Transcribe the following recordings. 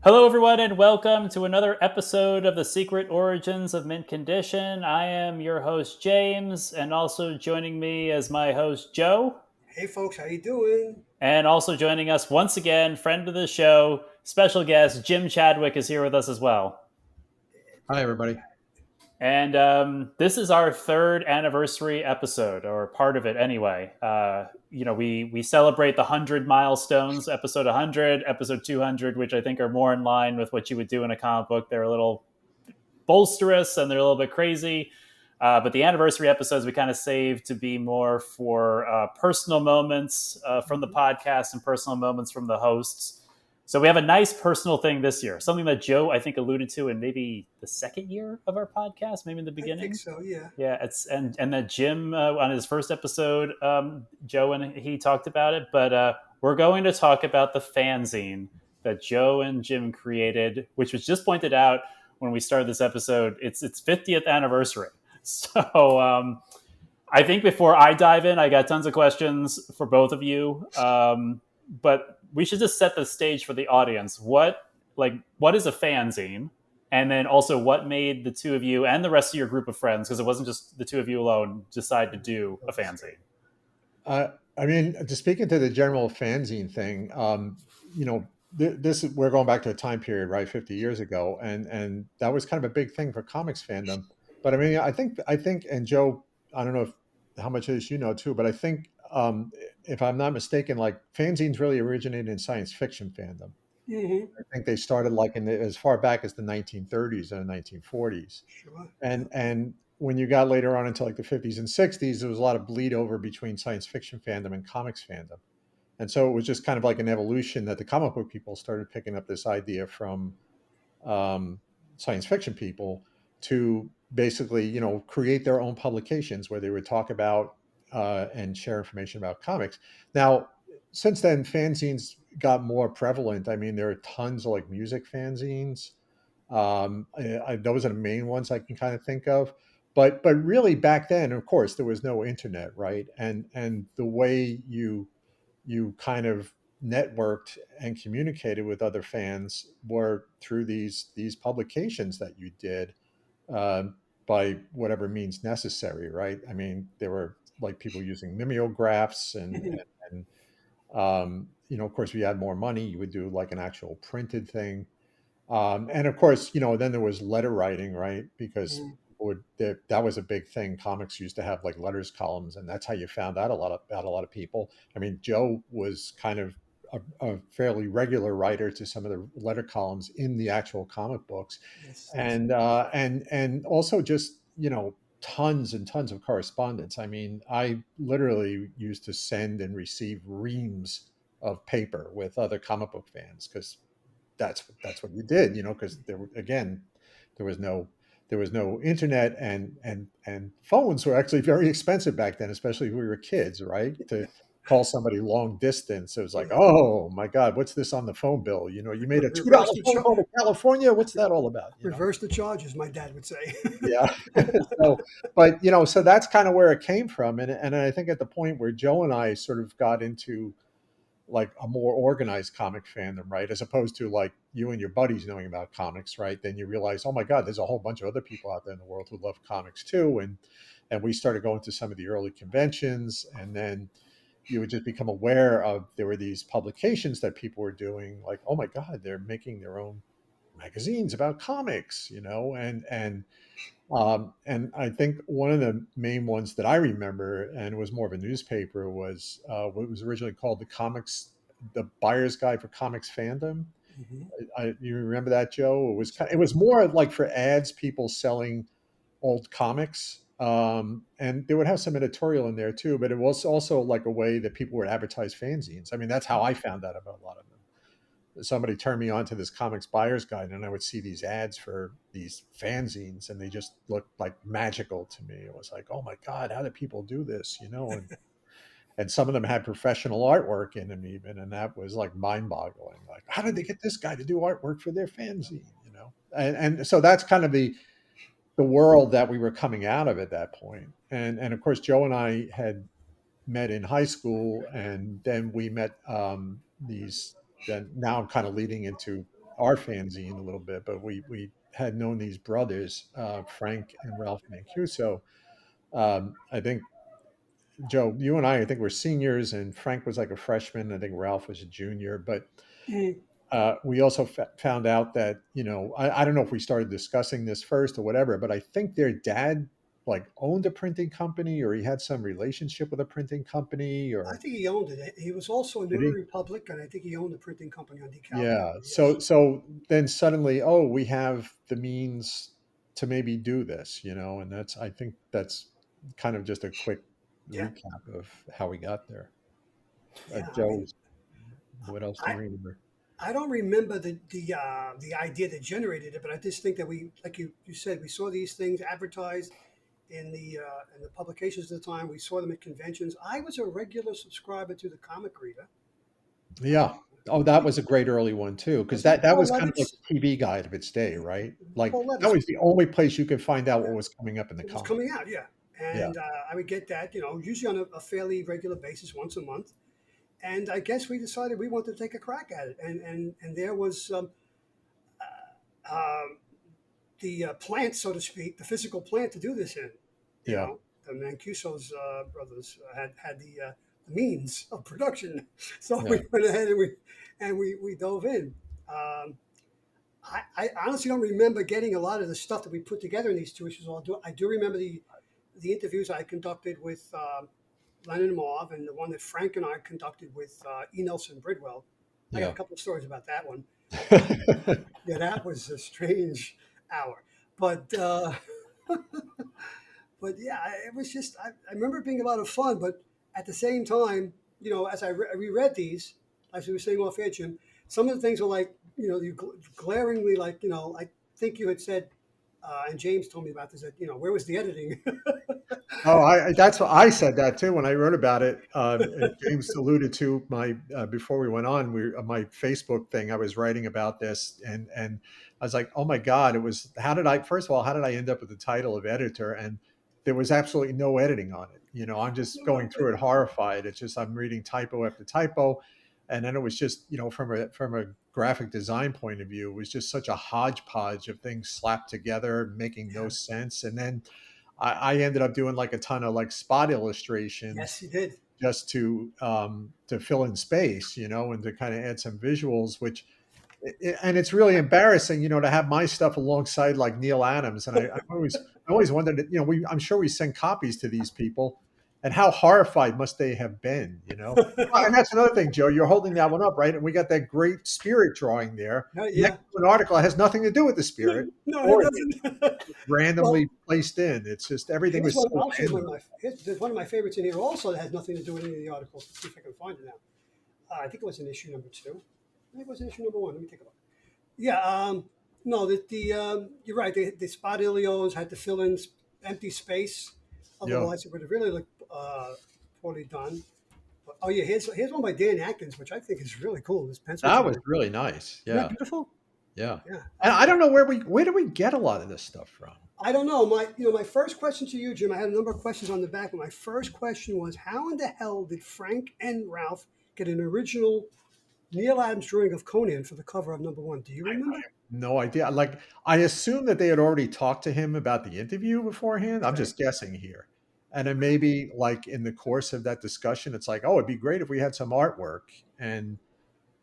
Hello, everyone, and welcome to another episode of The Secret Origins of Mint Condition. I am your host, James, and also joining me as my host, Joe. Hey folks, how you doing? And also joining us once again, friend of the show, special guest, Jim Chadwick is here with us as well. Hi, everybody. And this is our third anniversary episode, or part of it anyway. We celebrate the 100 milestones, episode 100, episode 200, which I think are more in line with what you would do in a comic book. They're a little bolsterous and they're a little bit crazy. But the anniversary episodes we kind of saved to be more for personal moments from the podcast and personal moments from the hosts. So we have a nice personal thing this year, something that Joe, I think, alluded to in maybe the second year of our podcast, maybe in the I think beginning. so, yeah. Yeah, it's and that Jim on his first episode, Joe and he talked about it. But we're going to talk about the fanzine that Joe and Jim created, which was just pointed out when we started this episode. It's its 50th anniversary. So I think before I dive in, I got tons of questions for both of you. But we should just set the stage for the audience. What is a fanzine? And then also, what made the two of you and the rest of your group of friends, because it wasn't just the two of you alone, decide to do a fanzine? I mean, to speak into the general fanzine thing, this we're going back to a time period, right, 50 years ago, and that was kind of a big thing for comics fandom. But I mean, I think, and Joe, I don't know how much of this you know too, but I think if I'm not mistaken, like fanzines really originated in science fiction fandom. Mm-hmm. I think they started like as far back as the 1930s and 1940s. Sure. Yeah. And when you got later on into like the 50s and 60s, there was a lot of bleed over between science fiction fandom and comics fandom. And so it was just kind of like an evolution that the comic book people started picking up this idea from um, science fiction people to basically, create their own publications where they would talk about and share information about comics. Now, since then, fanzines got more prevalent. I mean, there are tons of like music fanzines. Those are the main ones I can kind of think of. But really back then, of course, there was no internet, right? And the way you kind of networked and communicated with other fans were through these publications that you did uh, by whatever means necessary, right? I mean, there were like people using mimeographs and of course, if you had more money, you would do like an actual printed thing. And of course, then there was letter writing, right? Because Mm-hmm. that was a big thing. Comics used to have like letters columns, and that's how you found out about a lot of people. I mean, Joe was kind of a fairly regular writer to some of the letter columns in the actual comic books, Yes, yes. and also just tons and tons of correspondence. I mean, I literally used to send and receive reams of paper with other comic book fans because that's what you did, because there was no there was no internet, and phones were actually very expensive back then, especially if we were kids, right? To call somebody long distance, it was like, Yeah. oh my God, what's this on the phone bill? You made a $2 Reverse the phone call to California. What's that all about? reverse the charges, my dad would say. Yeah. So, but so that's kind of where it came from, and I think at the point where Joe and I sort of got into like a more organized comic fandom, right? As opposed to like you and your buddies knowing about comics, right? Then you realize, oh my God, there's a whole bunch of other people out there in the world who love comics too. And we started going to some of the early conventions, and then you would just become aware of there were these publications that people were doing, like, oh my God, they're making their own magazines about comics, and I think one of the main ones that I remember, and it was more of a newspaper, was what was originally called the Buyer's Guide for Comics Fandom. Hmm. You remember that, Joe? It was more like for ads, people selling old comics, and they would have some editorial in there too. But it was also like a way that people would advertise fanzines. I mean, that's how I found out about a lot of them. Somebody turned me on to this comics buyer's guide, and I would see these ads for these fanzines, and they just looked like magical to me. It was like, oh my God, how do people do this? And some of them had professional artwork in them even, and that was like mind-boggling. Like, how did they get this guy to do artwork for their fanzine? And so that's kind of the world that we were coming out of at that point. And of course, Joe and I had met in high school, and then we met these. Then now I'm kind of leading into our fanzine a little bit, but we had known these brothers, Frank and Ralph Mancuso. I think Joe, you and I think were seniors, and Frank was like a freshman. I think Ralph was a junior, but Mm. we also found out that, I don't know if we started discussing this first or whatever, but I think their dad like owned a printing company, or he had some relationship with a printing company, I or think he owned it. He was also a did he? Notary Public, and I think he owned a printing company on DeKalb Yeah. Avenue. So Yes. so then suddenly, oh, we have the means to maybe do this, and I think that's kind of just a quick Yeah. recap of how we got there. Yeah. I Joe, mean, what else do I you remember? I don't remember the idea that generated it, but I just think that we, like you said, we saw these things advertised in the publications at the time. We saw them at conventions. I was a regular subscriber to the Comic Reader. Yeah. Oh, that was a great early one too, because Was it that Paul was kind of like Levitz? the TV guide of its day, right? Like Paul that Levitz. was the only place you could find out Yeah, what was coming up in the it was comic. coming out. Yeah, Yeah. and I would get that, usually on a fairly regular basis, once a month. And I guess we decided we wanted to take a crack at it, and there was um, the plant, so to speak, the physical plant to do this in. You Yeah. know, the Mancuso's brothers had the means of production, so Yeah. we went ahead and we dove in. Um, I honestly don't remember getting a lot of the stuff that we put together in these two issues. I do remember the interviews I conducted with Len and Marv, and the one that Frank and I conducted with E. Nelson Bridwell. I got a Yeah. couple of stories about that one. Yeah, that was a strange hour, but but yeah, it was just I remember it being a lot of fun. But at the same time, as I reread these, as we were saying off air, Jim, some of the things were like, you glaringly, like, I think you had said, and James told me about this, that, where was the editing? Oh, that's what I said that too when I wrote about it. And James alluded to my before we went on, my Facebook thing. I was writing about this, and I was like, oh my god, it was. First of all, how did I end up with the title of editor? And there was absolutely no editing on it. I'm just going through it horrified. It's just I'm reading typo after typo, and then it was just from a graphic design point of view, it was just such a hodgepodge of things slapped together, making no Yeah. sense, and then. I ended up doing like a ton of like spot Yes, illustrations you did. just to fill in space, and to kind of add some visuals, and it's really embarrassing, to have my stuff alongside like Neal Adams. And I always wondered, I'm sure we send copies to these people, and how horrified must they have been. And that's another thing, Joe. You're holding that one up, right? And we got that great spirit drawing there next Yeah. to an article that has nothing to do with the spirit, No, it or doesn't. randomly Well, placed in. It's just everything here's was one. so I'll show you random. there's one of my favorites in here also that has nothing to do with any of the articles. Let's see if I can find it now. I think it was in issue number 2. Maybe it was in issue number 1. Let me take a look. Yeah. No, you're right. The spot ilios had to fill in empty space. Yeah, Otherwise, it would have really looked poorly done. But, oh yeah, here's one by Dan Atkins, which I think is really cool. This pencil that was drawing. really nice. Isn't that Yeah, beautiful? yeah. Yeah. And I don't know where do we get a lot of this stuff from? I don't know. My first question to you, Jim. I had a number of questions on the back, but my first question was, how in the hell did Frank and Ralph get an original Neal Adams drawing of Conan for the cover of number 1? Do you remember? No idea. Like I assume that they had already talked to him about the interview beforehand. I'm Okay. just guessing here. And then maybe like in the course of that discussion, it's like, oh, it'd be great if we had some artwork. And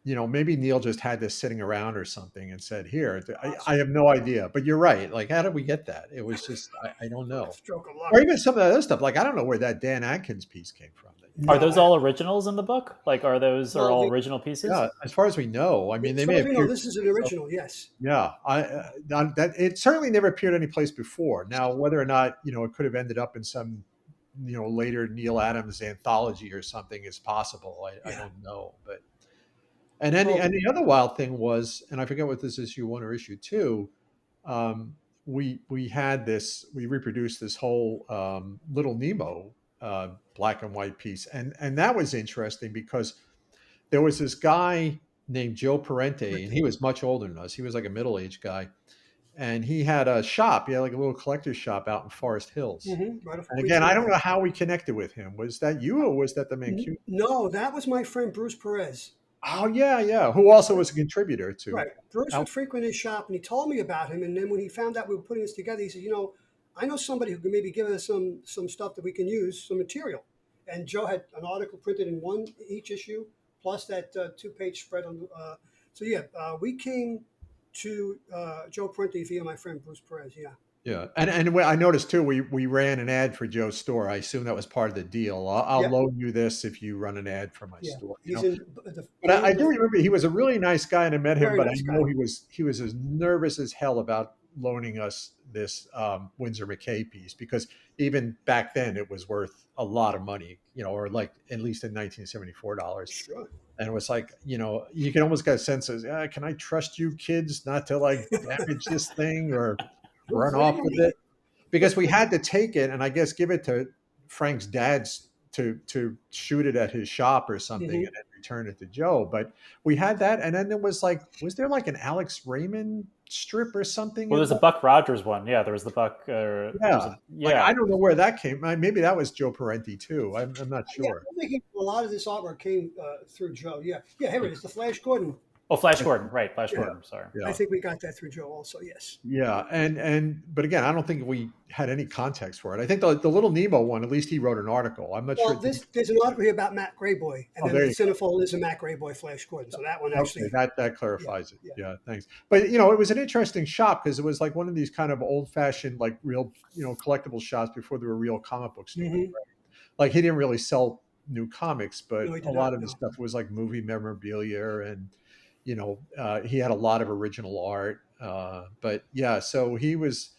maybe Neil just had this sitting around or something and said, here, I have Possibly. no idea. But you're right. Like, how did we get that? It was just, I don't know. Stroke of Or luck. even some of that other stuff. Like, I don't know where that Dan Atkins piece came from. Are No, those all originals in the book? Like, are well, all original pieces? Yeah, as far as we know, I mean, as they far may as have we know, appeared. this is an original. Yes. Yeah, that it certainly never appeared anyplace before. Now, whether or not it could have ended up in some later Neal Adams anthology or something is possible. I Yeah. don't know, but and then Well, the other wild thing was, and I forget what this issue 1 or issue 2. We had this. We reproduced this whole Little Nemo black and white piece, and that was interesting because there was this guy named Joe Parente, and he was much older than us. He was like a middle-aged guy, and he had a shop. He had like a little collector's shop out in Forest Hills. right off of And Queens again, I don't Boulevard. know how we connected with him. Was that you, or was that the Mancu? No, that was my friend Bruce Perez. Oh yeah. Who also was a contributor to Right. Bruce would Out. frequent his shop, and he told me about him. And then when he found out we were putting this together, he said, I know somebody who can maybe give us some stuff that we can use, some material. And Joe had an article printed in one each issue, plus that 2-page spread on. So yeah, we came to Joe Prunty via my friend Bruce Perez. Yeah. Yeah, and I noticed too. We ran an ad for Joe's store. I assume that was part of the deal. I'll Yeah. loan you this if you run an ad for my Yeah. store. He's in the But I do old, remember he was a really nice guy, and I met him. very But I nice guy. know he was as nervous as hell about loaning us this Windsor McKay piece because even back then it was worth a lot of money, or like at least in 1974 dollars. Sure. And it was like, you can almost get a sense of, can I trust you kids not to like damage this thing or run off with it? Because we had to take it and I guess give it to Frank's dad's to shoot it at his shop or something Hmm. and then return it to Joe. But we had that, and then there was there like an Alex Raymond strip or something Well, there's a involved? Buck Rogers one. Yeah, there was the Buck. There's Yeah, a like yeah. I don't know where that came. Maybe that was Joe Parenti too. I'm not Yeah, sure. I'm thinking a lot of this artwork came through Joe. Yeah. Yeah. Here it is. The Flash Gordon. Oh, Flash Gordon, right? Flash Yeah. Gordon. Sorry. I Yeah. think we got that through Joe also. Yes. Yeah, but again, I don't think we had any context for it. I think the Little Nemo one, at least he wrote an article. I'm not sure. Well, there's an article here about Matt Grayboy, and Oh, then there the you go. centerfold is a Matt Grayboy Flash Gordon. So that one Okay, actually, that yeah, clarifies it. yeah. Yeah, thanks. But it was an interesting shop because it was like one of these kind of old fashioned, like real, collectible shops before there were real comic book stores. Hmm. Like he didn't really sell new comics, but No, he a did lot not. of his No. stuff was like movie memorabilia, and he had a lot of original art. But yeah, so he was,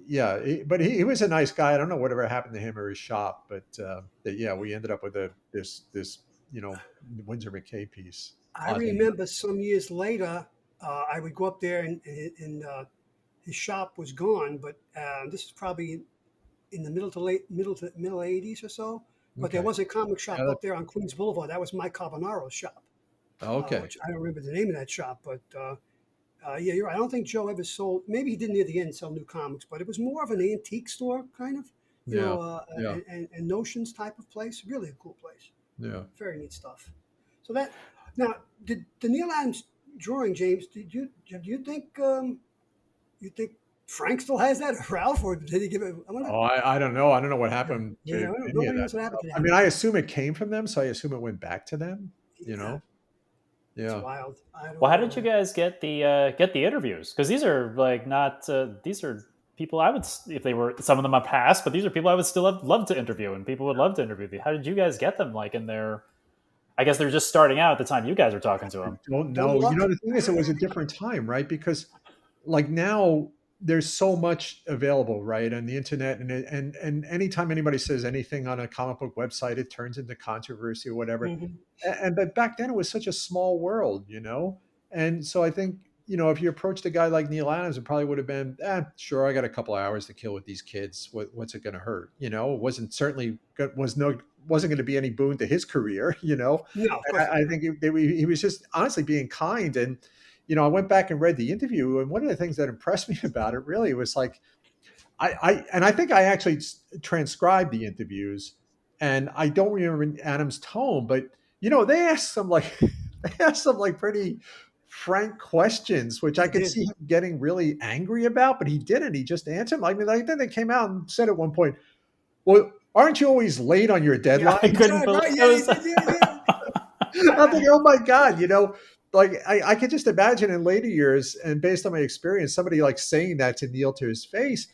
yeah, but he was a nice guy. I don't know whatever happened to him or his shop, but yeah, we ended up with this you know Windsor McKay piece. I Oddly, remember some years later, I would go up there, and his shop was gone. But this is probably in the middle 80s or so. But there okay, was a comic shop yeah, up there on Queens Boulevard. That was Mike Carbonaro's shop, okay, which I don't remember the name of that shop, but. Yeah, you're right. I don't think Joe ever sold. Maybe he did near the end sell new comics, but it was more of an antique store, kind of, yeah, yeah, and notions type of place. Really a cool place. yeah. Very neat stuff. So that now, did the Neal Adams drawing, James? You think Frank still has that, or Ralph, or did he give it? I wonder. Oh, I don't know. I don't know what Yeah, happened yeah. to any of Nobody that knows what happened stuff. to I him. mean, I assume it came from them, so I assume it went back to them. You Yeah, know? it's Yeah. wild. I don't Well, how did know. you guys get the interviews? Because these are like not these are people I would if they were some of them are past, but these are people I would still have loved to interview, and people would love to interview. How did you guys get them? Like in their, I guess they're just starting out at the time you guys were talking to them. Don't Dumb know. luck. The thing is, it was a different time, right? Because like now there's so much available, right, on the internet, and anytime anybody says anything on a comic book website, it turns into controversy or whatever. Hmm. And but back then it was such a small world, and so I think if you approached a guy like Neal Adams, it probably would have been, sure, I got a couple of hours to kill with these kids. What's it going to hurt? It wasn't going to be any boon to his career. No, of And course not. I think he was just honestly being kind. And I went back and read the interview, and one of the things that impressed me about it really was like and I think I actually transcribed the interviews, and I don't remember Adam's tone, but they asked some like they asked some like pretty frank questions, which I They could did. see him getting really angry about, but he didn't. He just answered them. I mean, like then they came out and said at one point, "Well, aren't you always late on your Yeah, I deadline?" couldn't yeah, believe right. it Yeah, was. yeah. I'm thinking, oh my God, like I could just imagine in later years, and based on my experience, somebody like saying that to Neil to his face.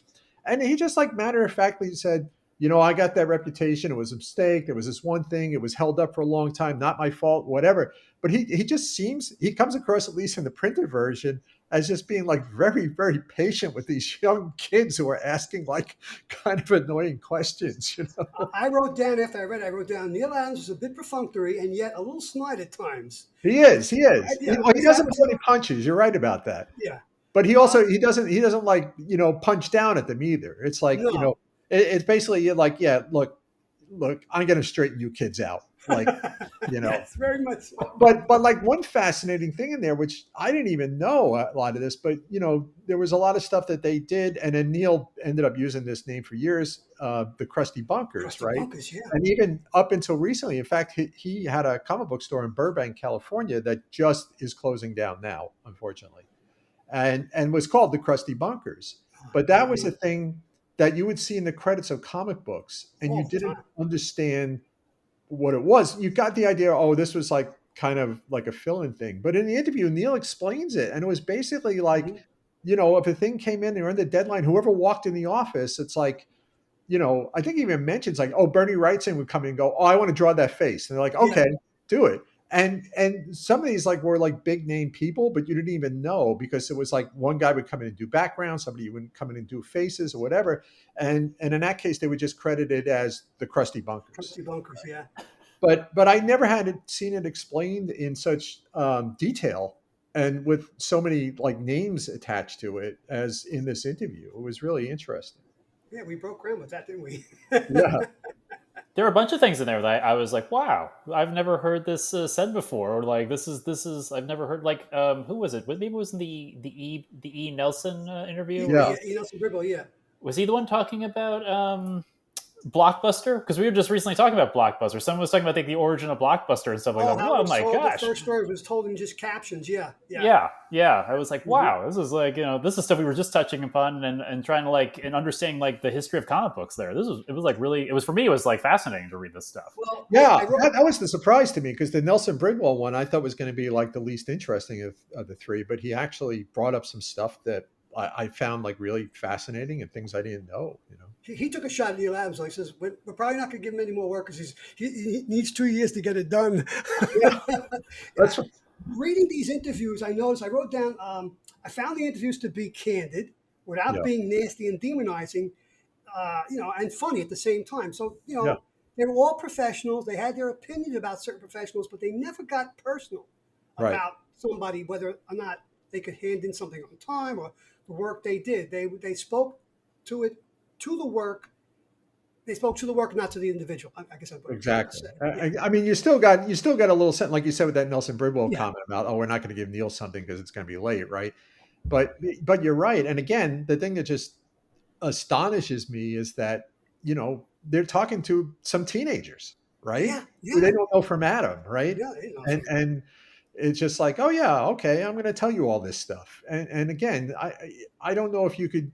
And he just like matter of factly said, I got that reputation. It was a mistake. There was this one thing. It was held up for a long time. Not my fault, whatever. But he comes across, at least in the printed version, as just being like very, very patient with these young kids who are asking like kind of annoying questions, I wrote down after I read, I wrote down Neal Adams was a bit perfunctory and yet a little snide at times. He is. He Right? is. Yeah, Well, he that doesn't was pull any punches. You're right about that. yeah. But Uh, he doesn't like punch down at them either. It's like no, it's basically you're like, yeah, look, I'm going to straighten you kids out. Like, you know, Yes, very much so. but like one fascinating thing in there, which I didn't even know a lot of this, but there was a lot of stuff that they did, and then Neal ended up using this name for years, the Krusty Bunkers, Crusty right? Bunkers, yeah. And even up until recently, in fact, he had a comic book store in Burbank, California, that just is closing down now, unfortunately, and was called the Krusty Bunkers. Oh, But that great was a name. thing that you would see in the credits of comic books, and you All the didn't time. understand what it was. You got the idea, oh, this was like kind of like a fill-in thing. But in the interview, Neal explains it, and it was basically like, Mhm. if a thing came in, they were in the deadline, whoever walked in the office, it's like, I think he even mentions like, oh, Bernie Wrightson would come in and go, oh, I want to draw that face. And they're like, Yeah, okay, do it. And some of these like were like big name people, but you didn't even know because it was like one guy would come in and do background, somebody would come in and do faces or whatever. And in that case, they would just credit it as the Krusty Bunkers. Crusty Bunkers, yeah. But I never had seen it explained in such detail and with so many like names attached to it as in this interview. It was really interesting. Yeah, we broke ground with that, didn't we? Yeah. There were a bunch of things in there that I was like, "Wow, I've never heard this said before," or like, "This is I've never heard." Like, who was it? Maybe it was in the E Nelson interview. Yeah. Some Bribble, yeah. Was he the one talking about Blockbuster? Because we were just recently talking about Blockbuster. Someone was talking about like the origin of Blockbuster and stuff like Oh, that. how it Oh was my told, the gosh! first story was told in just captions, yeah, yeah. Yeah. I was like, Mhm. wow, this is like this is stuff we were just touching upon and trying to like and understanding like the history of comic books. It was like really it was for me it was like fascinating to read this stuff. Well, Yeah, I wrote, that was the surprise to me because the Nelson Bridwell one I thought was going to be like the least interesting of the three, but he actually brought up some stuff that I found like really fascinating and things I didn't know. he took a shot at Neal Adams. He says, we're probably not going to give him any more work because he needs 2 years to get it done. Yeah, that's Reading these interviews, I noticed, I wrote down, I found the interviews to be candid without yeah, being nasty and demonizing, and funny at the same time. So, yeah, they were all professionals. They had their opinions about certain professionals, but they never got personal right, about somebody, whether or not they could hand in something on time or the work they did. They spoke to it, to the work. They spoke to the work, not to the individual. I guess I'm trying to exactly. say. Yeah. I mean, you still got a little sense, like you said with that Nelson Bridwell Yeah. comment about, oh, we're not going to give Neil something because it's going to be late, right? But you're right. And again, the thing that just astonishes me is that they're talking to some teenagers, right? Yeah. Who they Yeah. don't know from Adam, right? Yeah. You know, And it's just like, oh yeah, okay, I'm going to tell you all this stuff. And again, I don't know if you could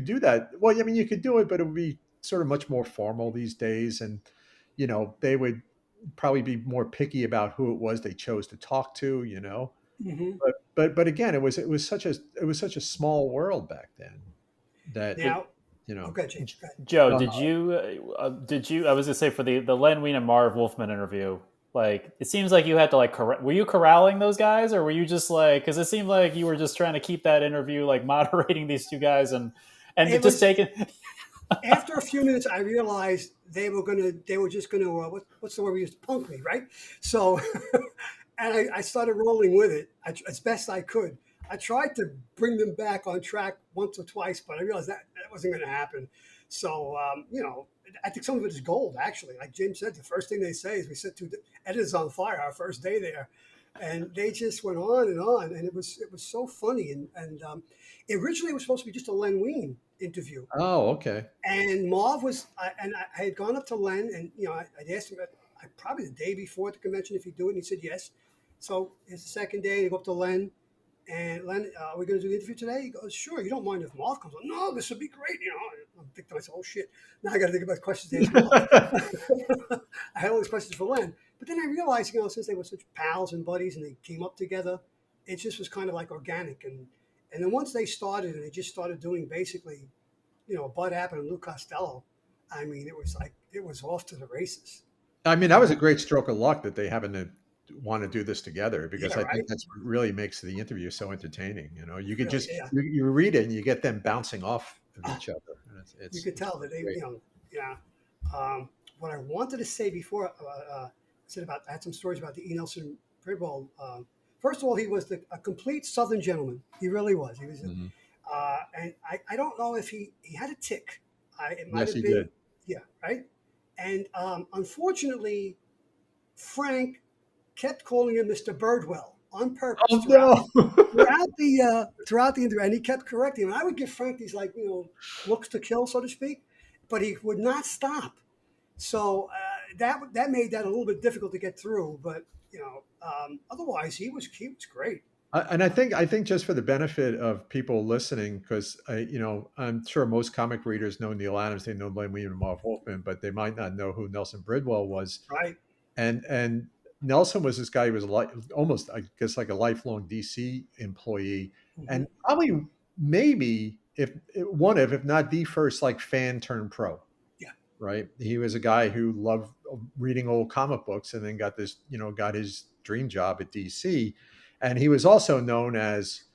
do that. Well, I mean, you could do it, but it would be sort of much more formal these days, and they would probably be more picky about who it was they chose to talk to. hmm But again, it was such a small world back then that Did, Now, okay, James. Go ahead. Joe, no, did you I was gonna say for the Len Wein and Marv Wolfman interview, like it seems like you had to like were you corralling those guys or were you just like because it seemed like you were just trying to keep that interview like moderating these two guys and It just was taking after a few minutes, I realized they were just gonna, what's the word we used? Punk me, right? So, and I started rolling with it as best I could. I tried to bring them back on track once or twice, but I realized that wasn't going to happen. So, I think some of it is gold, actually. Like Jim said, the first thing they say is we set two editors on fire our first day there. And they just went on, and it was so funny. And originally it was supposed to be just a Len Wein interview, oh, okay, and Marv was, and I had gone up to Len, and I'd asked him, probably the day before the convention if he'd do it, and he said yes. So it's the second day, I go up to Len, and Len, are we going to do the interview today? He goes, sure. You don't mind if Marv comes on? No, this would be great. I'm thinking to myself, oh shit, now I got to think about questions to ask Marv. I had all these questions for Len, but then I realized, since they were such pals and buddies, and they came up together, it just was kind of like organic, and then once they started, and they just started doing basically Bud Abbott and Lou Costello, I mean, it was off to the races. I mean, that was a great stroke of luck that they happen to want to do this together because Yeah, I think right. that's what really makes the interview so entertaining. You could Really, just yeah. you read it and you get them bouncing off of each other. And You it's, could it's tell that they, great. yeah. What I wanted to say before, I said I had some stories about the E. Nelson Bridwell. First of all, he was a complete Southern gentleman. He really was. He was, Mhm. and I don't know if he had a tick. It might Yes, have he been, did. yeah, right. And unfortunately, Frank kept calling him Mr. Birdwell on purpose Oh no! throughout the interview, and he kept correcting him. And I would give Frank these looks to kill, so to speak, but he would not stop. So that made that a little bit difficult to get through. But otherwise he was great. And I think just for the benefit of people listening, because I'm sure most comic readers know Neal Adams, they know Len Wein and Marv Wolfman, but they might not know who Nelson Bridwell was. Right. And Nelson was this guy who was almost, I guess, like a lifelong DC employee, and probably maybe if not the first like fan turned pro. Yeah. Right. He was a guy who loved reading old comic books, and then got his dream job at DC. And he was also known as,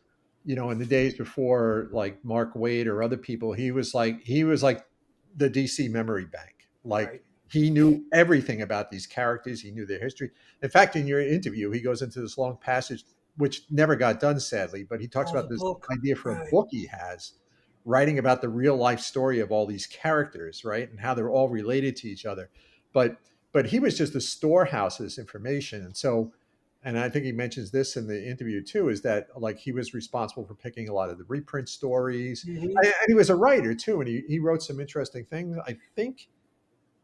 in the days before like Mark Waid or other people, he was like the DC memory bank. Like, Right. he knew everything about these characters. He knew their history. In fact, in your interview, he goes into this long passage, which never got done, sadly, but he talks about The this book. idea for a Right. book he has, writing about the real life story of all these characters, right? And how they're all related to each other. But he was just a storehouse of this information. And so, and I think he mentions this in the interview too, is that like he was responsible for picking a lot of the reprint stories. Mhm. And he was a writer too. And he wrote some interesting things. I think,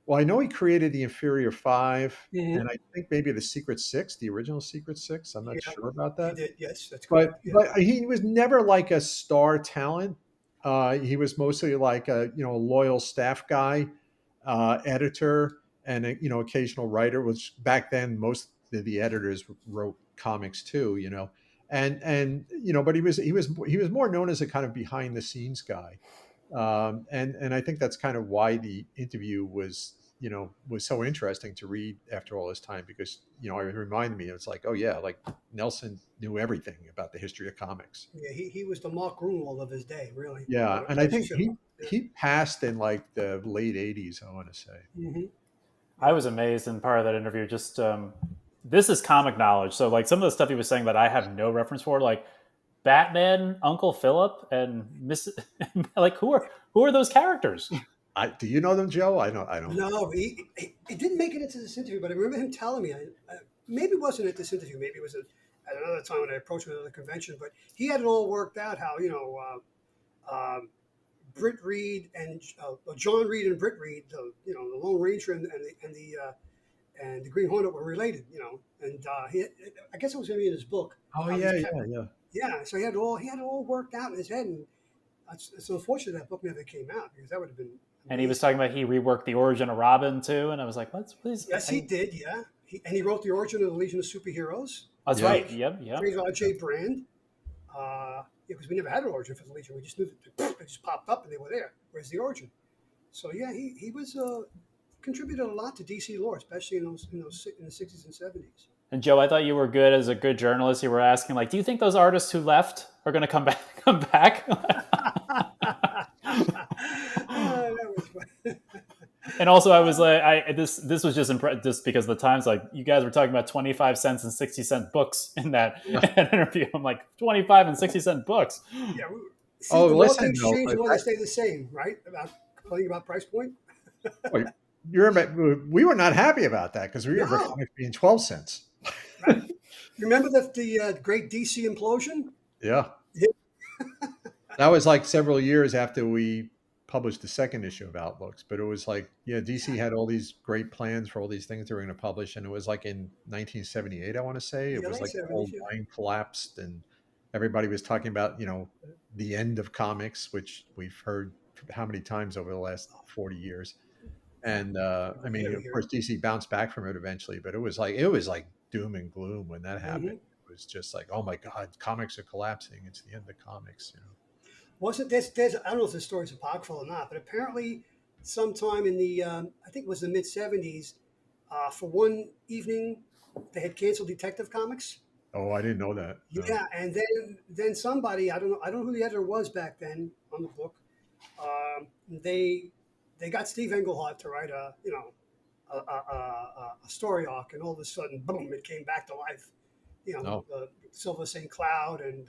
well, I know he created the Inferior Five, Mhm. and I think maybe the Secret Six, the original Secret Six. I'm not Yeah. sure about He that. did. Yes, that's But correct. Yeah. but he was never like a star talent. He was mostly like a loyal staff guy, editor, and a occasional writer. Which back then most of the editors wrote comics too. But he was more known as a kind of behind the scenes guy. And I think that's kind of why the interview was so interesting to read after all this time, because it reminded me, it's like, oh yeah, like Nelson knew everything about the history of comics. Yeah. He was the Mark Grunwald of his day, really. Yeah, and I think Similar. he passed in like the late '80s, I want to say. Mm-hmm. I was amazed in part of that interview. Just this is comic knowledge, so like some of the stuff he was saying that I have no reference for, like Batman, Uncle Philip, and Miss. Like who are those characters? Do you know them, Joe? I don't. No, he didn't make it into this interview, but I remember him telling me. Maybe it wasn't at this interview. Maybe it was at another time when I approached him at another convention. But he had it all worked out. How Britt Reed and John Reed and Britt Reed, the Lone Ranger and the Green Hornet were related. And I guess it was going to be in his book. Oh how yeah, these yeah. Yeah, so he had it all worked out in his head, and it's unfortunate that book never came out, because that would have been amazing. And he was talking about he reworked the origin of Robin too, and I was like, "What's Yes, he did. Yeah, he wrote the origin of the Legion of Superheroes. That's Yeah. right. Yep. Praise R.J. Brand. Because we never had an origin for the Legion. We just knew that they just popped up and they were there. Where's the origin? So yeah, he was contributed a lot to DC lore, especially in the 60s and 70s. And Joe, I thought you were good as a good journalist. You were asking, like, do you think those artists who left are going to come back? Come back? That was fun. And also, I was like, this was just just because of the times. Like, you guys were talking about 25 cents and 60-cent books in that interview. I'm like, 25 and 60-cent books. Yeah. Oh, the listen, exchange no, law, they stay the same, right? About complaining about price point. Wait, we were not happy about that, because we were comics being 12 cents. Right? Remember the great DC implosion? Yeah. Yeah. That was like several years after we published the second issue of Outlooks, but it was like, DC had all these great plans for all these things they were going to publish, and it was like in 1978, I want to say. It was like the whole line collapsed, and everybody was talking about, the end of comics, which we've heard how many times over the last 40 years. And of course, DC bounced back from it eventually, but it was like doom and gloom when that happened. It was just like, oh my God, comics are collapsing. It's the end of comics. Wasn't there's I don't know if this story's apocryphal or not, but apparently sometime in the I think it was the mid 70s, for one evening they had canceled Detective Comics. Oh, I didn't know that. No. Yeah, and then somebody, I don't know who the editor was back then on the book. They got Steve Englehart to write a story arc, and all of a sudden, boom, it came back to life. The Silver St. Cloud and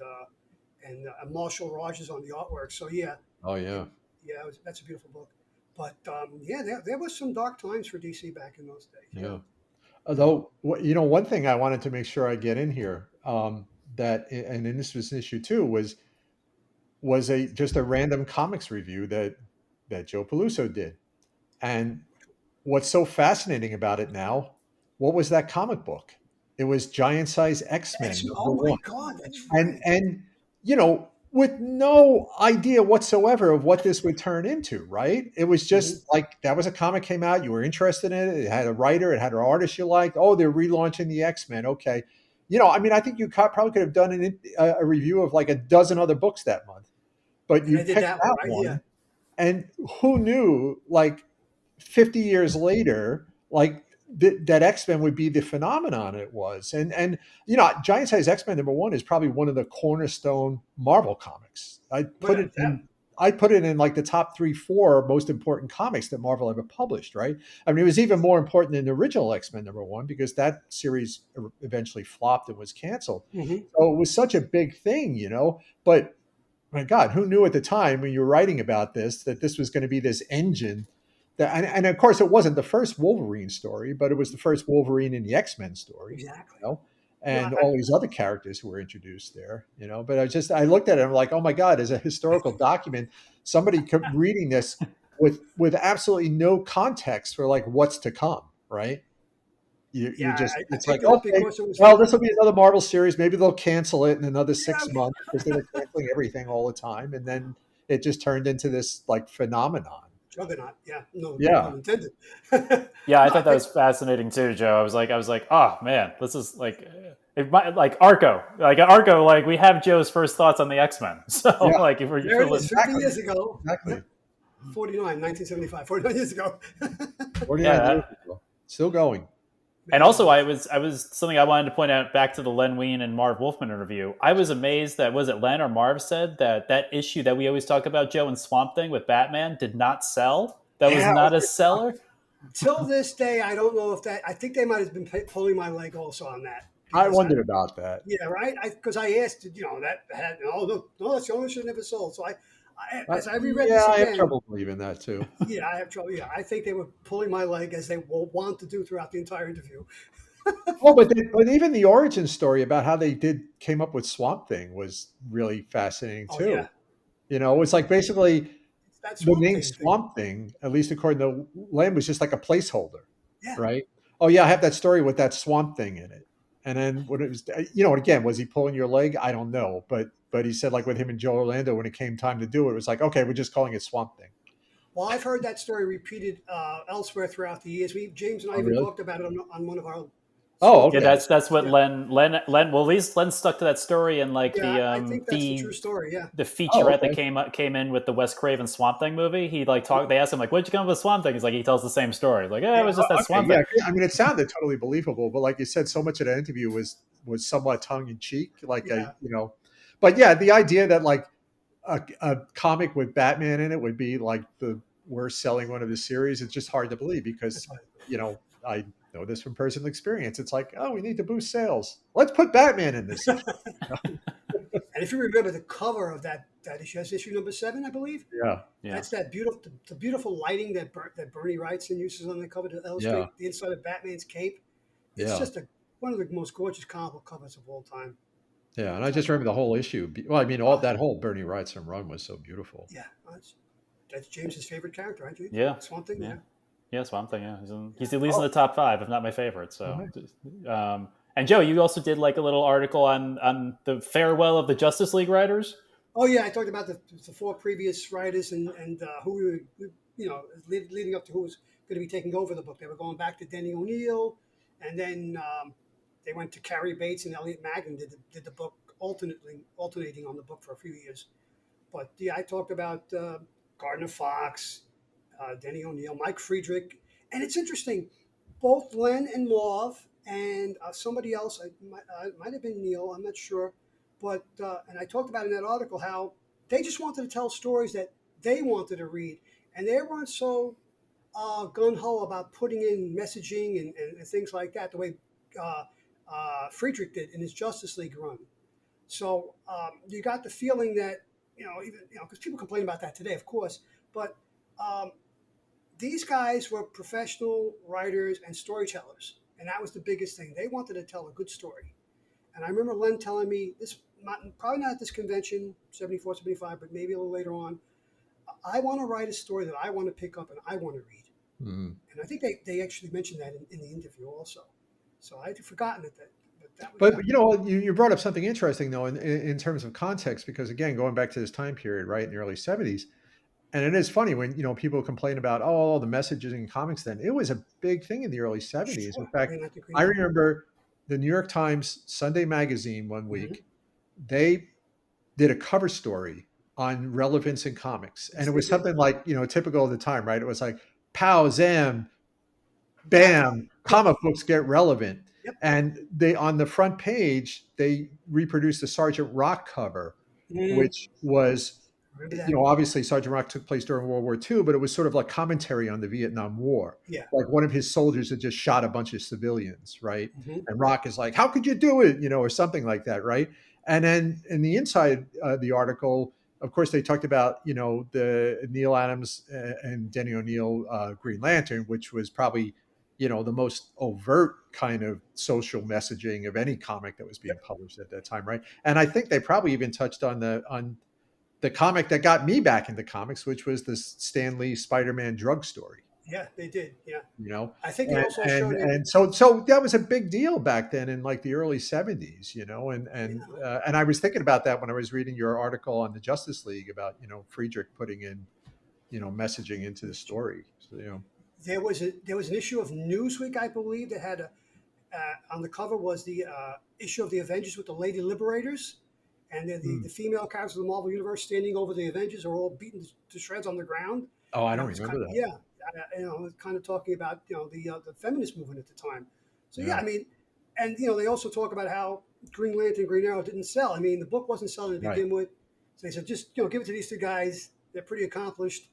Marshall Rogers on the artwork. So yeah. Oh yeah. Yeah, that's a beautiful book. But there was some dark times for DC back in those days. Yeah. Although, one thing I wanted to make sure I get in here, and this was an issue too, was a just a random comics review that Joe Peluso did. And what's so fascinating about it now, what was that comic book? It was Giant Size X-Men number Oh my one. God, that's And right. with no idea whatsoever of what this would turn into, right? It was Mhm. just like that was a comic came out, you were interested in it, it had a writer, it had an artist you liked. Oh, they're relaunching the X-Men. Okay. I mean, I think you probably could have done a review of like a dozen other books that month, but And you I did picked that one, that right? Yeah. one. And who knew, like 50 years later, like that X-Men would be the phenomenon it was. And Giant Size X-Men number one is probably one of the cornerstone Marvel comics. Without that. I put it in like the top 3, 4 most important comics that Marvel ever published, right? I mean, it was even more important than the original X-Men number one because that series eventually flopped and was canceled. Hmm. So it was such a big thing. But my God, who knew at the time when you were writing about this that this was going to be this engine that, and of course, it wasn't the first Wolverine story, but it was the first Wolverine in the X-Men story, Exactly. you know, No, and all these other characters who were introduced there. But I looked at it and I'm like, oh my God, as a historical document, somebody reading this with absolutely no context for like what's to come, right? yeah, I It's like, picked it up okay, because it was well, the this will be another Marvel series. Maybe they'll cancel it in another yeah 6 months because they were canceling everything all the time. And then it just turned into this like phenomenon. juggernaut. Yeah, no Yeah. pun intended. Yeah, I No, I thought that picked. was fascinating too, Joe. I was like, oh man, this is like, it might, like Arco, like we have Joe's first thoughts on the X Men. So Yeah. like, if There you're it is, listening, 50 Exactly. years ago. Exactly. Yep, 49, 1975, 49 years ago. 49 yeah. years ago. Still going. And Man, also, oh man. I was something I wanted to point out back to the Len Wein and Marv Wolfman interview. I was amazed that was it Len or Marv said that issue that we always talk about, Joe and Swamp Thing with Batman, did not sell. That was Yeah, I was not a gonna say, seller. till this day, I don't know if that. I think they might have been pulling my leg also on that I because wondered about that. yeah, right. Because I asked, that had no, that's the only should never sold. So as I reread Yeah, this I have again, trouble believing that too. yeah, I have trouble. Yeah, I think they were pulling my leg as they will want to do throughout the entire interview. Oh, but even the origin story about how they came up with Swamp Thing was really fascinating Oh yeah, too. It's like basically it's that the Swamp name Thing. Swamp Thing, at least according to Lamb, was just like a placeholder, Yeah, right? Oh yeah, I have that story with that Swamp Thing in it. And then when it was, again, was he pulling your leg? I don't know, but he said like with him and Joe Orlando, when it came time to do it, it was like, okay, we're just calling it Swamp Thing. well, I've heard that story repeated elsewhere throughout the years. James and I Oh even really? talked about it on one of our Oh Swamp Yeah, Thing okay. that's episodes. what Yeah, Len. Well, at least Len stuck to that story and like yeah, the I think that's the true story. Yeah, the Oh featurette that okay. came in with the Wes Craven Swamp Thing movie. He like talked. They asked him like, "What'd you come up with Swamp Thing?" He's like, he tells the same story. Like, it yeah, was just that Okay, Swamp Thing. yeah. I mean, it sounded totally believable, but like you said, so much of that interview was somewhat tongue in cheek, like yeah. But yeah, the idea that like a comic with Batman in it would be like the worst selling one of the series, it's just hard to believe That's because right. I know this from personal experience. It's like, oh, we need to boost sales. Let's put Batman in this issue. And if you remember the cover of that issue, that's issue number 7, I believe. Yeah, Yeah, That's that beautiful, the beautiful lighting that Bernie Wrightson uses on the cover to yeah, illustrate the inside of Batman's cape. It's yeah. just one of the most gorgeous comic book covers of all time. Yeah, and I Without just a remember doubt. the whole issue. Well, I mean, all Ah, that whole Bernie Wrightson run was so beautiful. yeah, that's James's favorite character, right, James? yeah, Swamp Thing, yeah, yeah, yeah. Swamp Thing. Yeah, yeah. he's at least in Oh, the top 5, if not my favorite. all So, right. and Joe, you also did like a little article on the farewell of the Justice League writers. Oh yeah, I talked about the 4 previous writers and who leading up to who was going to be taking over the book. They were going back to Denny O'Neil, and then they went to Carrie Bates and Elliot Magnin did the book alternating on the book for a few years. But yeah, I talked about Gardner Fox, Denny O'Neil, Mike Friedrich, and it's interesting. Both Len and Marv and somebody else, might have been Neal, I'm not sure, but and I talked about in that article how they just wanted to tell stories that they wanted to read, and they weren't so gun ho about putting in messaging and things like that the way uh, Friedrich did in his Justice League run. So you got the feeling that even because people complain about that today, of course, but um, these guys were professional writers and storytellers, and that was the biggest thing. They wanted to tell a good story. And I remember Len telling me this, probably not at this convention, 74, 75, but maybe a little later on. I want to write a story that I want to pick up and I want to read. Mm-hmm. And I think they actually mentioned that in the interview also. So I'd forgotten that. But you know, you brought up something interesting though in terms of context, because again, going back to this time period, right, in the early 70s, and it is funny when, you know, people complain about, oh, the messages in comics then. It was a big thing in the early 70s. In Sure. fact, I remember the New York Times Sunday magazine one week, they did a cover story on relevance in comics. And it was something like, you know, typical of the time, right? It was like, pow, zam, bam, comic books get relevant. Yep. And they, on the front page, they reproduced the Sergeant Rock cover, which was, you know, obviously Sergeant Rock took place during World War II, but it was sort of like commentary on the Vietnam War. Yeah. Like one of his soldiers had just shot a bunch of civilians, right? And Rock is like, how could you do it? You know, or something like that, right? And then in the inside the article, of course, they talked about, you know, the Neal Adams and Denny O'Neil Green Lantern, which was probably, you know, the most overt kind of social messaging of any comic that was being published at that time, right? And I think they probably even touched on the comic that got me back into comics, which was the Stan Lee Spider-Man drug story. Yeah, they did. Yeah, you know, I think they also showed it. And so that was a big deal back then in like the early 70s, you know, and I was thinking about that when I was reading your article on the Justice League about, you know, Friedrich putting in, you know, messaging into the story. So, you know, there was an issue of Newsweek, I believe, that had on the cover was the issue of the Avengers with the Lady Liberators. And the female characters of the Marvel Universe standing over the Avengers are all beaten to shreds on the ground. Oh, I don't remember that. Yeah, you know, kind of talking about, you know, the feminist movement at the time. So yeah, I mean, and you know, they also talk about how Green Lantern, Green Arrow didn't sell. I mean, the book wasn't selling to begin with. So they said, just, you know, give it to these two guys. They're pretty accomplished,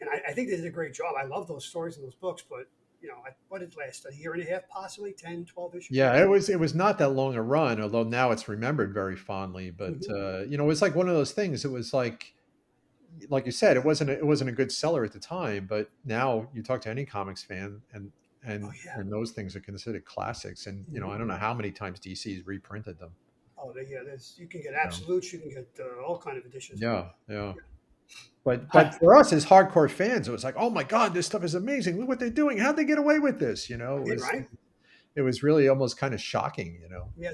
and I think they did a great job. I love those stories and those books, but you know, what did it last? A year and a half, possibly 10, 12 issues. Yeah, it was not that long a run, although now it's remembered very fondly. But you know, it was like one of those things. It was like you said, it wasn't a good seller at the time, but now you talk to any comics fan, and those things are considered classics. And you know, I don't know how many times DC's reprinted them. Oh, yeah, you can get absolutes, you can get all kind of editions. Yeah. But for us as hardcore fans, it was like, oh my God, this stuff is amazing. Look what they're doing. How'd they get away with this? You know, it was really almost kind of shocking, you know. Yeah,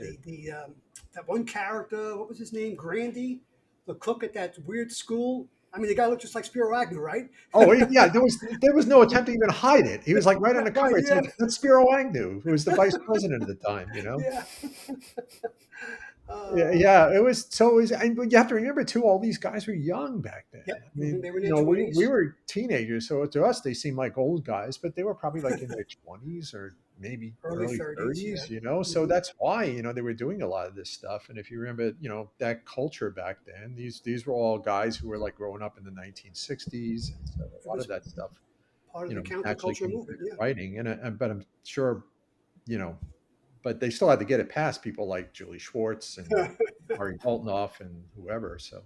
that one character, what was his name? Grandy, the cook at that weird school. I mean, the guy looked just like Spiro Agnew, right? Oh yeah, there was no attempt to even hide it. He was like right on the cover. It's like, that's Spiro Agnew, who was the vice president at the time, you know. Yeah. Yeah, it was. So it was, and you have to remember too, all these guys were young back then. Yep. I mean, they were in you their know, 20s. we were teenagers, so to us they seemed like old guys, but they were probably like in their 20s or maybe early 30s, you know. So that's why, you know, they were doing a lot of this stuff. And if you remember, you know, that culture back then, these were all guys who were like growing up in the 1960s, and so a lot of that stuff, part of you the know, actually counterculture movement. Yeah. Writing, but I'm sure, you know. But they still had to get it past people like Julie Schwartz and Ari Boltinoff and whoever. So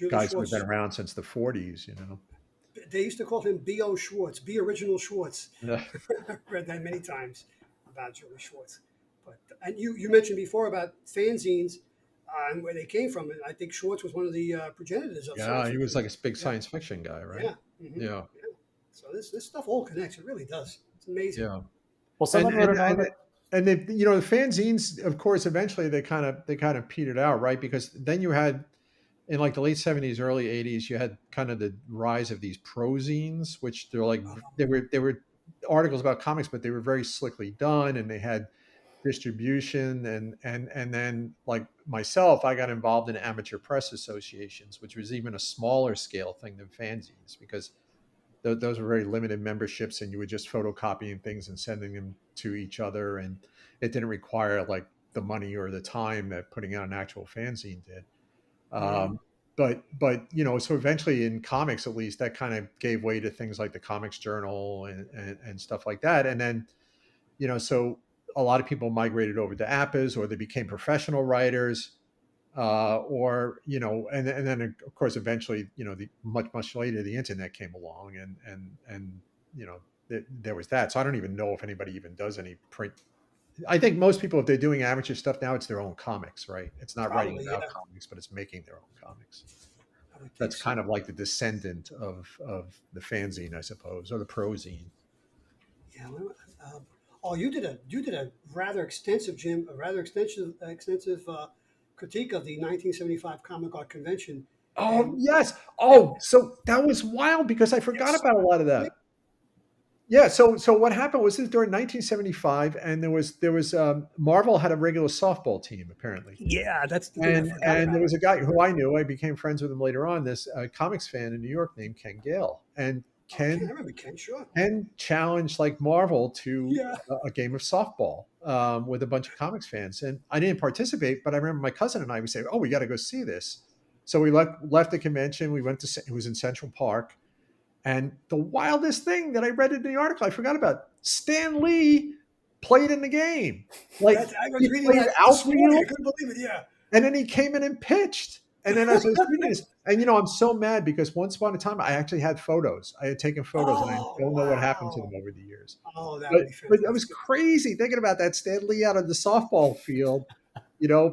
guys who have been around since the 40s, you know. They used to call him B.O. Schwartz, B. Original Schwartz. Yeah. I've read that many times about Julie Schwartz. But and you mentioned before about fanzines and where they came from. And I think Schwartz was one of the progenitors of. Yeah, he was like a big science fiction guy, right? Yeah. Yeah. So this stuff all connects. It really does. It's amazing. Yeah. Well, someone wrote and they, you know, the fanzines, of course, eventually they kind of petered out, right? Because then you had in like the late 70s, early 80s, you had kind of the rise of these prozines, which they're like they were articles about comics, but they were very slickly done, and they had distribution, and then like myself, I got involved in amateur press associations, which was even a smaller scale thing than fanzines, because those were very limited memberships, and you were just photocopying things and sending them to each other, and it didn't require like the money or the time that putting out an actual fanzine did. But you know, so eventually in comics, at least, that kind of gave way to things like the Comics Journal and stuff like that. And then, you know, so a lot of people migrated over to APAs, or they became professional writers, or, you know, and then of course, eventually, you know, the much later, the internet came along, and, you know, there was that. So I don't even know if anybody even does any print. I think most people, if they're doing amateur stuff now, it's their own comics, right? It's not writing Probably, about yeah. comics, but it's making their own comics. I would think That's so. kind of like the descendant of the fanzine, I suppose, or the prozine. Yeah. Oh, you did a rather extensive, Jim, a rather extensive critique of the 1975 Comic Art Convention. Oh And yes. yeah, Oh, so that was wild because I forgot yes, about a lot of that. Yeah. So what happened was this during 1975, and there was Marvel had a regular softball team apparently, yeah, that's the thing I forgot and there about. was a guy who I knew. I became friends with him later on. This comics fan in New York named Ken Gale, and Oh, Ken, I Ken remember Ken, sure. Ken challenged like Marvel to Yeah. a game of softball with a bunch of comics fans, and I didn't participate, but I remember my cousin and I would say, "Oh, we got to go see this." So we left the convention. We went to it was in Central Park, and the wildest thing that I read in the article, I forgot about. Stan Lee played in the game, like I was he reading played that this morning. I outfield, couldn't believe it. Yeah. and then he came in and pitched. And then as I was reading this, and I'm so mad because once upon a time I actually had photos. I had taken photos, and I Oh, don't know what happened to them wow. over the years. Oh, that But would be but it was fantastic. crazy thinking about that Stan Lee out of the softball field,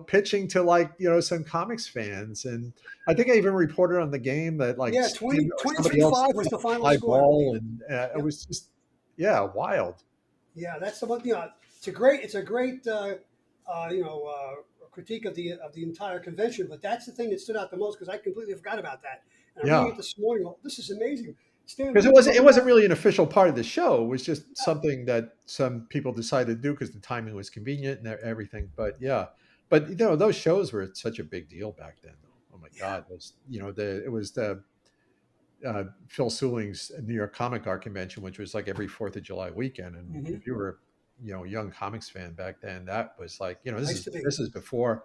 pitching to like some comics fans, and I think I even reported on the game that like Yeah, Stan or somebody 23-5 else was hit the a final fly score, I ball, believe. and it Yep. was just wild. Yeah, that's the one. It's a great critique of the entire convention. But that's the thing that stood out the most because I completely forgot about that. And I'm reading Yeah, it this morning. Oh, this is amazing. Stan because Lee it coming wasn't out. really an official part of the show. It was just Yeah, something that some people decided to do because the timing was convenient and everything. But yeah, but those shows were such a big deal back then. Though. Oh my yeah, God, it was the Phil Sewelling's New York Comic Art Convention, which was like every Fourth of July weekend. And hmm if you were, a young comics fan back then, that was like, nice to be. this is before.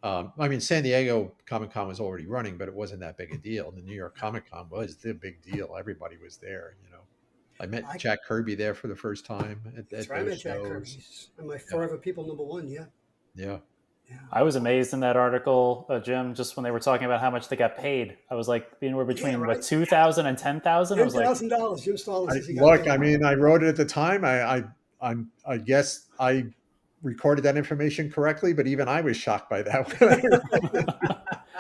I mean, San Diego Comic Con was already running, but it wasn't that big a deal. The New York Comic Con was the big deal. Everybody was there. I met I, Jack Kirby there for the first time that's at right. I those met Jack Kirby. shows. He's my Yeah, forever people number one. Yeah, yeah. yeah. I was amazed in that article, Jim, just when they were talking about how much they got paid. I was like, anywhere Yeah, between what right. 2,000 and 10,000. I was like, $10,000. Jim Stalin says he got Look, paid. I mean, I wrote it at the time. I guess I recorded that information correctly, but even I was shocked by that.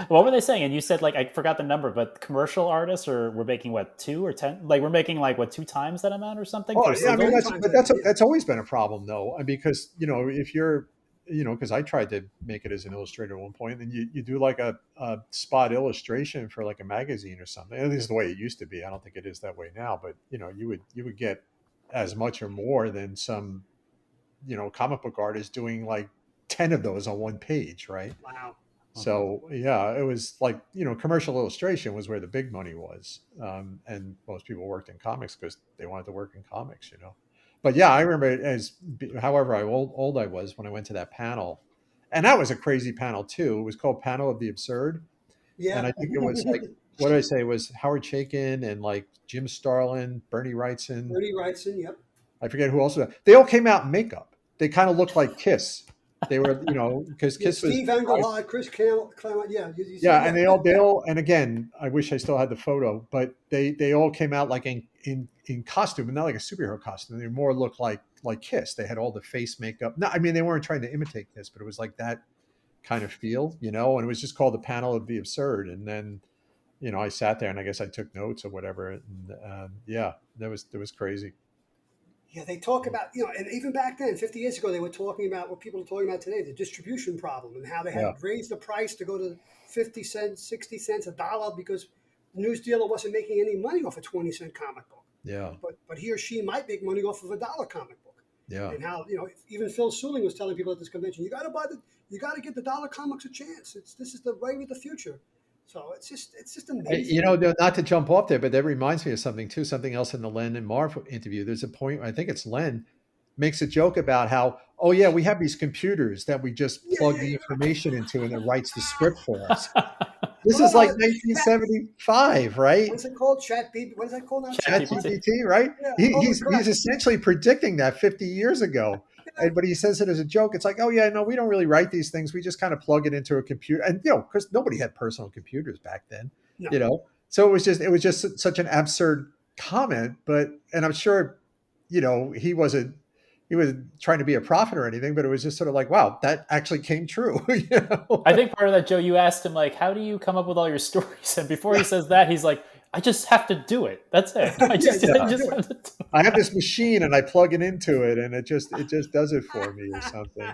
what were they saying? And you said like I forgot the number, but commercial artists or we're making what 2 or 10? Like we're making like what 2 times that amount or something Oh, for yeah, I mean single. Many that's times but that amount. Yeah. that's always been a problem though, because if you're because I tried to make it as an illustrator at one point, and you do like a spot illustration for like a magazine or something. At least the way it used to be. I don't think it is that way now, but you would get as much or more than some comic book artist doing like 10 of those on one page, right? Wow. So yeah, it was like commercial illustration was where the big money was, and most people worked in comics because they wanted to work in comics. But yeah, I remember however old I was when I went to that panel, and that was a crazy panel too. It was called Panel of the Absurd, and Yeah. I think it was like what did I say? It was Howard Chaykin and like Jim Starlin, Bernie Wrightson. Bernie Wrightson. Yep. I forget who else. They all came out in makeup. They kind of looked like Kiss. They were, because Yeah. Kiss was Steve Englehart, Chris Claremont. Yeah. You said yeah, yeah. and they all and again, I wish I still had the photo, but they all came out like in costume, and not like a superhero costume. They more looked like Kiss. They had all the face makeup. No, I mean they weren't trying to imitate Kiss, but it was like that kind of feel, and it was just called the Panel of the Absurd. And then, I sat there and I guess I took notes or whatever. And yeah, that was crazy. Yeah, they talk about, and even back then, 50 years ago, they were talking about what people are talking about today, the distribution problem and how they Yeah, had raised the price to go to 50 cents, 60 cents, a dollar because the news dealer wasn't making any money off a 20-cent comic book. yeah, But he or she might make money off of a dollar comic book. yeah. And how, even Phil Sewelling was telling people at this convention, you got to give the dollar comics a chance. This is the way of the future. So it's just amazing. Not to jump off there, but that reminds me of something too. Something else in the Len and Marv interview. There's a point. I think it's Len makes a joke about how, oh yeah, we have these computers that we just Yeah, plug yeah, the yeah. information into, and it writes the script for us. Chat This Well, is like chat, 1975, right? what's it called? Chat B. What is that called now? Chat bot. GPT. ChatGPT, right? Yeah. Holy He's crap. essentially predicting that 50 years ago. But he says it as a joke. It's like, oh yeah, no, we don't really write these things. We just kind of plug it into a computer, and because nobody had personal computers back then, No. So it was just such an absurd comment. And I'm sure he wasn't trying to be a prophet or anything, but it was just sort of like, wow, that actually came true. I think part of that, Joe, you asked him like, "How do you come up with all your stories?" And before he says that, he's like, "I just have to do it. That's it. I Yeah, just, you I have to just do it. have to do it." I have this machine and I plug it into it and it just does it for me or something.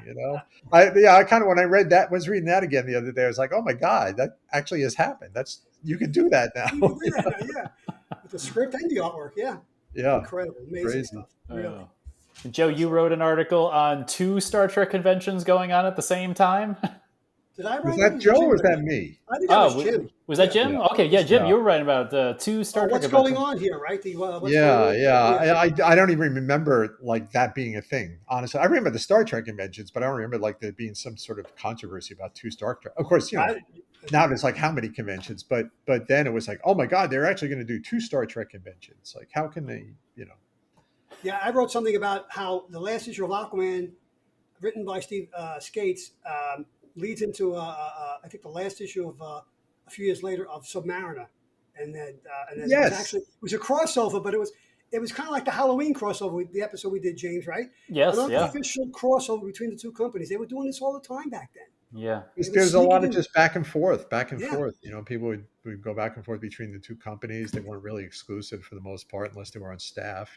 I kind of, when I was reading that again the other day, I was like, oh my God, that actually has happened. You can do that You can now. do that now, yeah. With the script and the artwork, yeah. Yeah. Incredible, amazing Crazy. stuff. Really. Oh. Joe, you wrote an article on 2 Star Trek conventions going on at the same time. Did I Was write that? that Or Joe did Jim or was write that it? me? I think that was Oh, Jim. was that Yeah. Jim? Yeah. Okay, yeah, Jim, Yeah. you were writing about 2 Star Trek What's going conventions. on here, right? What's going Yeah, on? yeah. Yeah. I don't even remember like that being a thing. Honestly, I remember the Star Trek conventions, but I don't remember like there being some sort of controversy about 2 Star Trek. Of course, I, now there's like how many conventions, but then it was like, oh my God, they're actually going to do 2 Star Trek conventions. Like, how can they? yeah, I wrote something about how the last issue of Aquaman, written by Steve Skates, leads into I think the last issue of a few years later of Submariner, and then it was Yes, actually a crossover, but it was kind of like the Halloween crossover, the episode we did, James, right? An Yes, yeah, unofficial crossover between the two companies. They were doing this all the time back then. yeah. They would there's a sneak lot it of in. just back and forth, back and Yeah, forth. People would go back and forth between the two companies. They weren't really exclusive for the most part, unless they were on staff.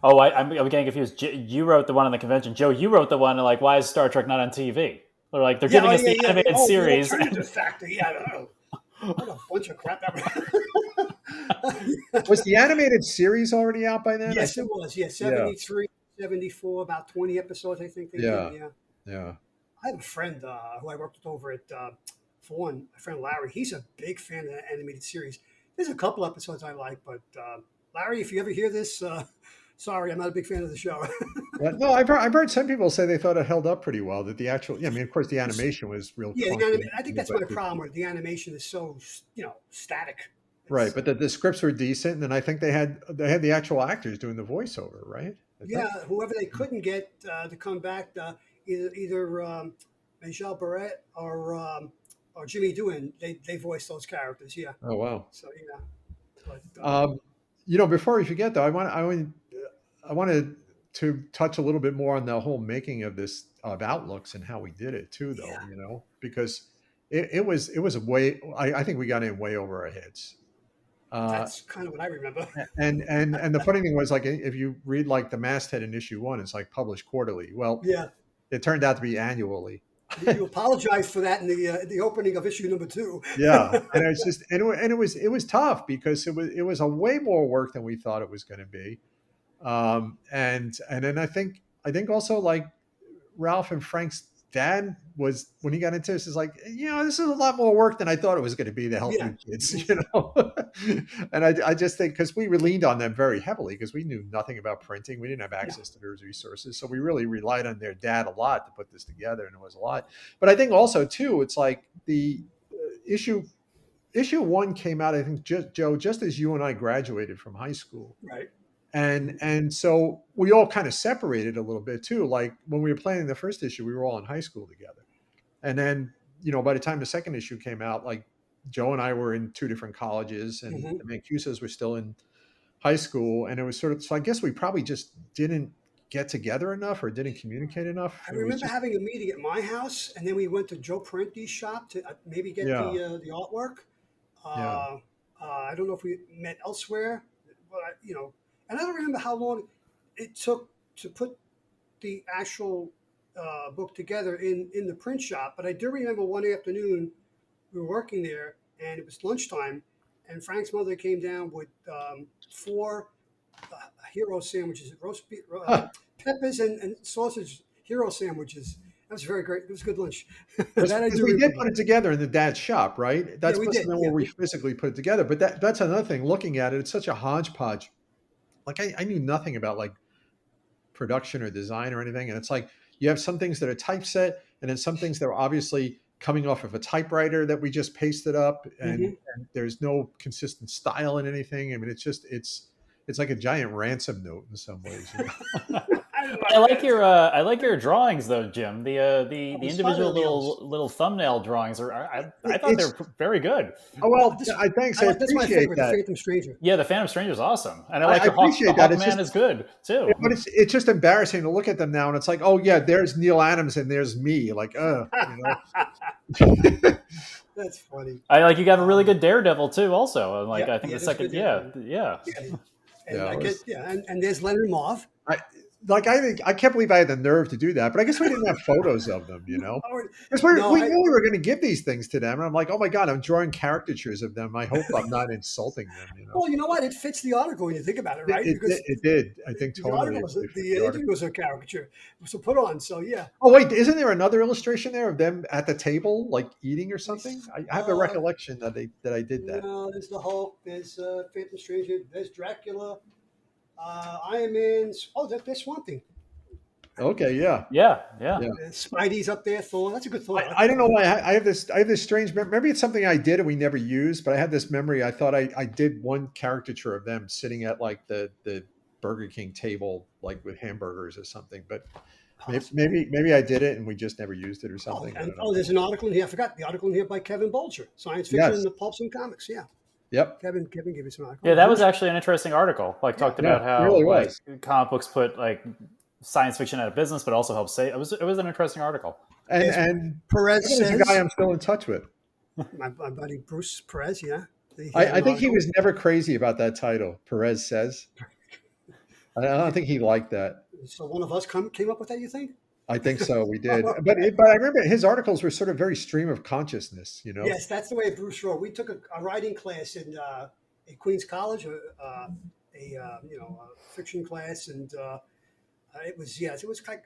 Oh, I'm getting confused. You wrote the one on the convention. Joe, you wrote the one like, "Why is Star Trek not on TV?" They're like, they're yeah, giving oh us yeah, the yeah. animated Oh, the series. alternative factor. Yeah, I don't know. What a bunch of crap that Was the animated series already out by then? I Yes, it think. was. Yeah, Yeah, 73, 74, about 20 episodes, I think they did. yeah, Yeah. yeah. I have a friend who I worked with over at, for one, my friend Larry. He's a big fan of the animated series. There's a couple episodes I like, but Larry, if you ever hear this, sorry, I'm not a big fan of the show. Yeah, no, I've heard some people say they thought it held up pretty well. That the actual, yeah, I mean, of course, the animation was real Yeah, clunky, I think that's but my problem with the animation is so static. right, It's but the scripts were decent, and I think they had the actual actors doing the voiceover, right? I yeah, think. whoever they couldn't get to come back, either Michelle Barrett or Jimmy Doohan, they voiced those characters. Yeah, Oh wow. so yeah, but Um, before we forget though, I wanted to touch a little bit more on the whole making of this of Outlooks and how we did it too, though. yeah, Because it was a way. I think we got in way over our heads. Uh, that's kind of what I remember. and the funny thing was, like, if you read like the masthead in issue 1, it's like published quarterly. Well, Yeah, it turned out to be annually. you apologized for that in the opening of issue number 2. Yeah, and it's just and it was tough because it was a way more work than we thought it was going to be. And then I think also, like, Ralph and Frank's dad was, when he got into this, is like, this is a lot more work than I thought it was going to be to help Yeah, you kids. mhm, And I just think, because we leaned on them very heavily, because we knew nothing about printing, we didn't have yeah, access to those resources, so we really relied on their dad a lot to put this together, and it was a lot. But I think also too, it's like the issue 1 came out, I think, just as you and I graduated from high school. right. And so we all kind of separated a little bit too. Like, when we were planning the first issue, we were all in high school together. And then, by the time the second issue came out, like, Joe and I were in 2 different colleges, and Hmm. the Mancusas were still in high school. And it was sort of, so I guess we probably just didn't get together enough or didn't communicate enough. I It was remember just, having a meeting at my house, and then we went to Joe Parenti's shop to maybe get yeah, the artwork. yeah. Uh, I don't know if we met elsewhere, but and I don't remember how long it took to put the actual book together in the print shop. But I do remember one afternoon we were working there, and it was lunchtime, and Frank's mother came down with 4 hero sandwiches, Huh. peppers and sausage hero sandwiches. That was very great. It was a good lunch. Because That I do we did remember. put it together in the dad's shop, right? Yeah, That's we must have did. been Yeah, where we physically put it together. But that's another thing. Looking at it, it's such a hodgepodge. Like, I knew nothing about, like, production or design or anything. And it's like, you have some things that are typeset, and then some things that are obviously coming off of a typewriter that we just pasted up, hmm and there's no consistent style in anything. I mean, it's like a giant ransom note in some ways. I But I like your drawings though, Jim. The It's fun, individual Neal's. little thumbnail drawings are I thought they It's were very good. oh well. This, I thanks. I that's my appreciate favorite, the that. Phantom Stranger. Yeah, the Phantom Stranger is awesome, and I like I the appreciate that. It's Hawkman just, is good too. but it's just embarrassing to look at them now, and it's like, oh yeah, there's Neal Adams and there's me. Like, That's funny. I like you got a really good Daredevil too. Also, and like Yeah, I think yeah, the there's a second, good Daredevil. yeah. Yeah, and Yeah, I it get was- and there's Len and Marv. I I think I can't believe I had the nerve to do that, but I guess we didn't have photos of them, Or- because no, we knew we were going to give these things to them, and I'm like, oh my god, I'm drawing caricatures of them. I hope I'm not insulting them. well, you know what? It fits the article when you think about it, right? Because It did. I think the totally. article was It fit the the interview article. was a caricature, so put on. So yeah, Oh wait, isn't there another illustration there of them at the table, like eating or something? I have a uh, recollection that I did that. no, there's the Hulk, there's Phantom Stranger, there's Dracula, Iron Man's. Oh, there's Swamp Thing. Okay, yeah. Yeah, yeah. Yeah. Spidey's up there. Thor. That's a good Thor. I don't know why I have this strange maybe it's something I did and we never used, but I had this memory. I thought I did one caricature of them sitting at like the Burger King table, like with hamburgers or something. But maybe I did it and we just never used it or Oh, something. I and don't know. there's an article in here. I forgot the article in here by Kevin Bolger, Science Fiction Yes. and the Pulps and Comics. Yeah, Yep. Kevin gave me some article. Yeah, that was actually an interesting article. Like talked Yeah, about it how really like was. comic books put like science fiction out of business, but also help save. It was an interesting article. And Perez there's a says, guy I'm still in touch with. my buddy Bruce Perez. Yeah, I think he was never crazy about that title. Perez says. I don't think he liked that. So one of us came up with that. You think? I think so. We did, but I remember his articles were sort of very stream of consciousness. Yes, that's the way Bruce wrote. We took a writing class in at Queens College, a fiction class, and it was kind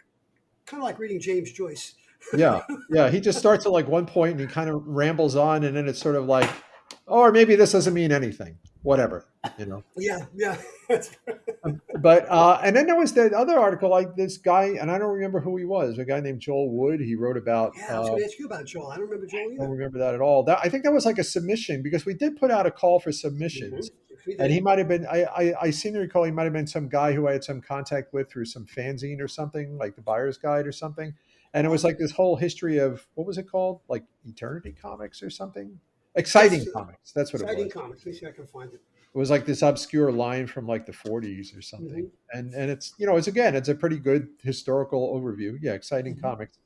of like reading James Joyce. Yeah, yeah. He just starts at like one point and he kind of rambles on, and then it's sort of like, oh, or maybe this doesn't mean anything. Whatever. Yeah. But and then there was the other article, like this guy, and I don't remember who he was. A guy named Joel Wood. He wrote about. Yeah, I was going to ask you about Joel. I don't remember Joel I don't either. remember that at all. I think that was like a submission because we did put out a call for submissions. We And did. he might have been, I seem to recall he might have been some guy who I had some contact with through some fanzine or something, like the Buyer's Guide or something. And it was like this whole history of, what was it called? Like Eternity Comics or something? Exciting Yes, Comics. That's what Exciting it was. Comics. Let me see if I can find it. It was like this obscure line from like the 40s or something. And it's a pretty good historical overview. Yeah, Exciting Comics.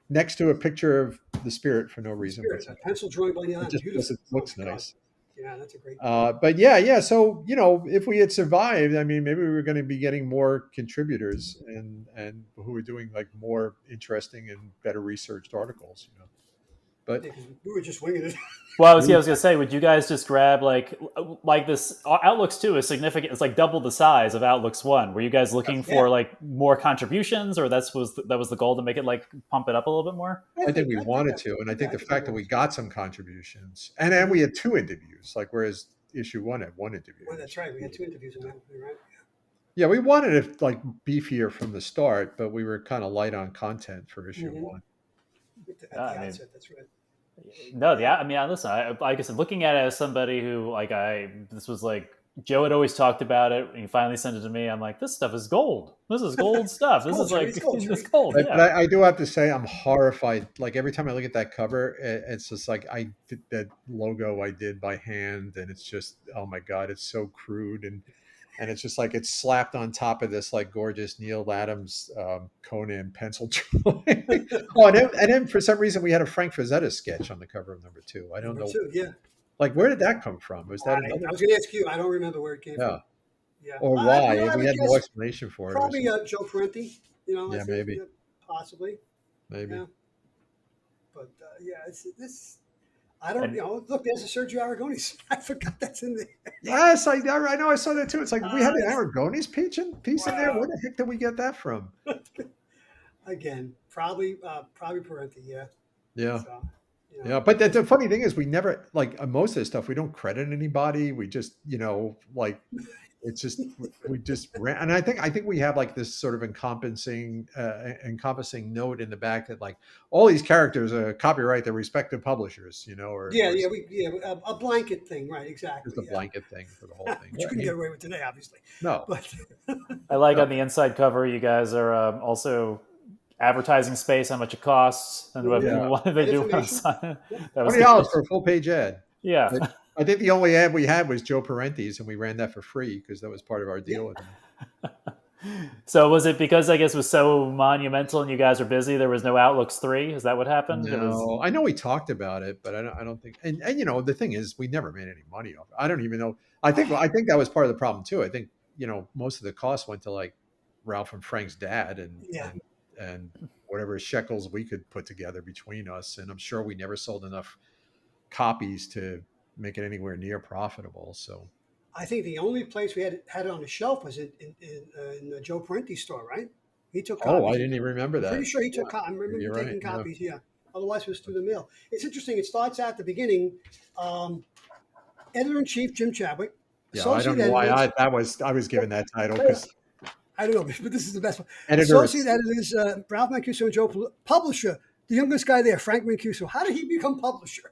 Next to a picture of the Spirit for no reason. Spirit, a pencil drawing by Neal Adams. Just because Beautiful. it looks Oh, God. nice. Yeah, that's a great. But yeah. So if we had survived, I mean, maybe we were going to be getting more contributors and who were doing like more interesting and better researched articles. But Yeah, 'cause we were just winging it. Well, I was gonna say, would you guys just grab like this Outlooks 2 is significant? It's like double the size of Outlooks 1. Were you guys looking for like more contributions, or that was the goal to make it like pump it up a little bit more? I think we wanted to, and I think the fact that we got some contributions, and then we had 2 interviews, like whereas issue 1 had 1 interview. Well, that's right. We had 2 interviews in that, right? Yeah, we wanted it like beefier from the start, but we were kind of light on content for issue 1. At the outset, that's right. No, I mean, listen, like I said, looking at it as somebody who, this was like, Joe had always talked about it, and he finally sent it to me. I'm like, this stuff is gold. This is gold stuff. This is like, it's gold. But Yeah. I do have to say, I'm horrified. Like every time I look at that cover, it's just like I did that logo I did by hand, and it's just, oh my god, it's so crude, and it's just like it's slapped on top of this like gorgeous Neal Adams Conan pencil drawing. And then for some reason we had a Frank Frazetta sketch on the cover of number 2. I don't know. Yeah. Like, where did that come from? Was that I was going to ask you. I don't remember where it came from. Yeah. Or why? We had no explanation for it. Probably Joe Parenti. Yeah, maybe. Possibly. Maybe. Yeah. But it's this. I don't look, there's a Sergio Aragonis. I forgot that's in there. Yes, I know. I saw that too. It's like we had an Aragonis piece in there. Where the heck did we get that from? Again, probably Parenti. Yeah. Yeah. So, Yeah, but the funny thing is, we never like most of this stuff. We don't credit anybody. We just, like It's just we just ran, and I think we have like this sort of encompassing note in the back that like all these characters copyright their respective publishers, Yeah, or yeah, a blanket thing, right? just Exactly. a Yeah, blanket thing for the whole thing. but you I couldn't get mean, away with today, obviously. no, But I like no. on the inside cover, you guys are also advertising space, how much it costs, and what Yeah, what they and do on information. sign. Yeah. That was $20 good. for a full page ad. Yeah. But I think the only ad we had was Joe Parentes, and we ran that for free because that was part of our Yeah. deal with him. So was it because I guess it was so monumental and you guys are busy? There was no Outlooks 3. Is that what happened? It was. No, I know we talked about it, but I don't think. And the thing is, we never made any money off it. I don't even know. I think that was part of the problem too. I think most of the costs went to like Ralph and Frank's dad and Yeah. and whatever shekels we could put together between us. And I'm sure we never sold enough copies to make it anywhere near profitable. So I think the only place we had it on the shelf was in the Joe Parente store, right? He took oh, I copies. didn't even remember I'm pretty that. sure he took. I remember You're him taking right. Yeah. copies. Yeah. Otherwise, it was through the mail. It's interesting. It starts at the beginning. Editor in chief Jim Chadwick. Yeah, I don't know why I was given that title because I don't know, but this is the best one. editor. Associate editors Ralph Mancuso and Joe Publisher, the youngest guy there, Frank Mancuso. How did he become publisher?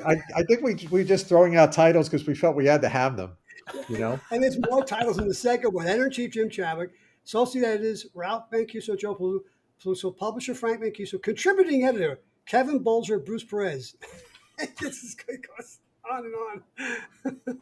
I think we just throwing out titles because we felt we had to have them. And there's more titles in the second one. Editor in chief Jim Chadwick, associate editors Ralph Mancuso, Joe Peluso, publisher Frank Mancuso, contributing editor Kevin Bolger, Bruce Perez. This is good. Goes on and on.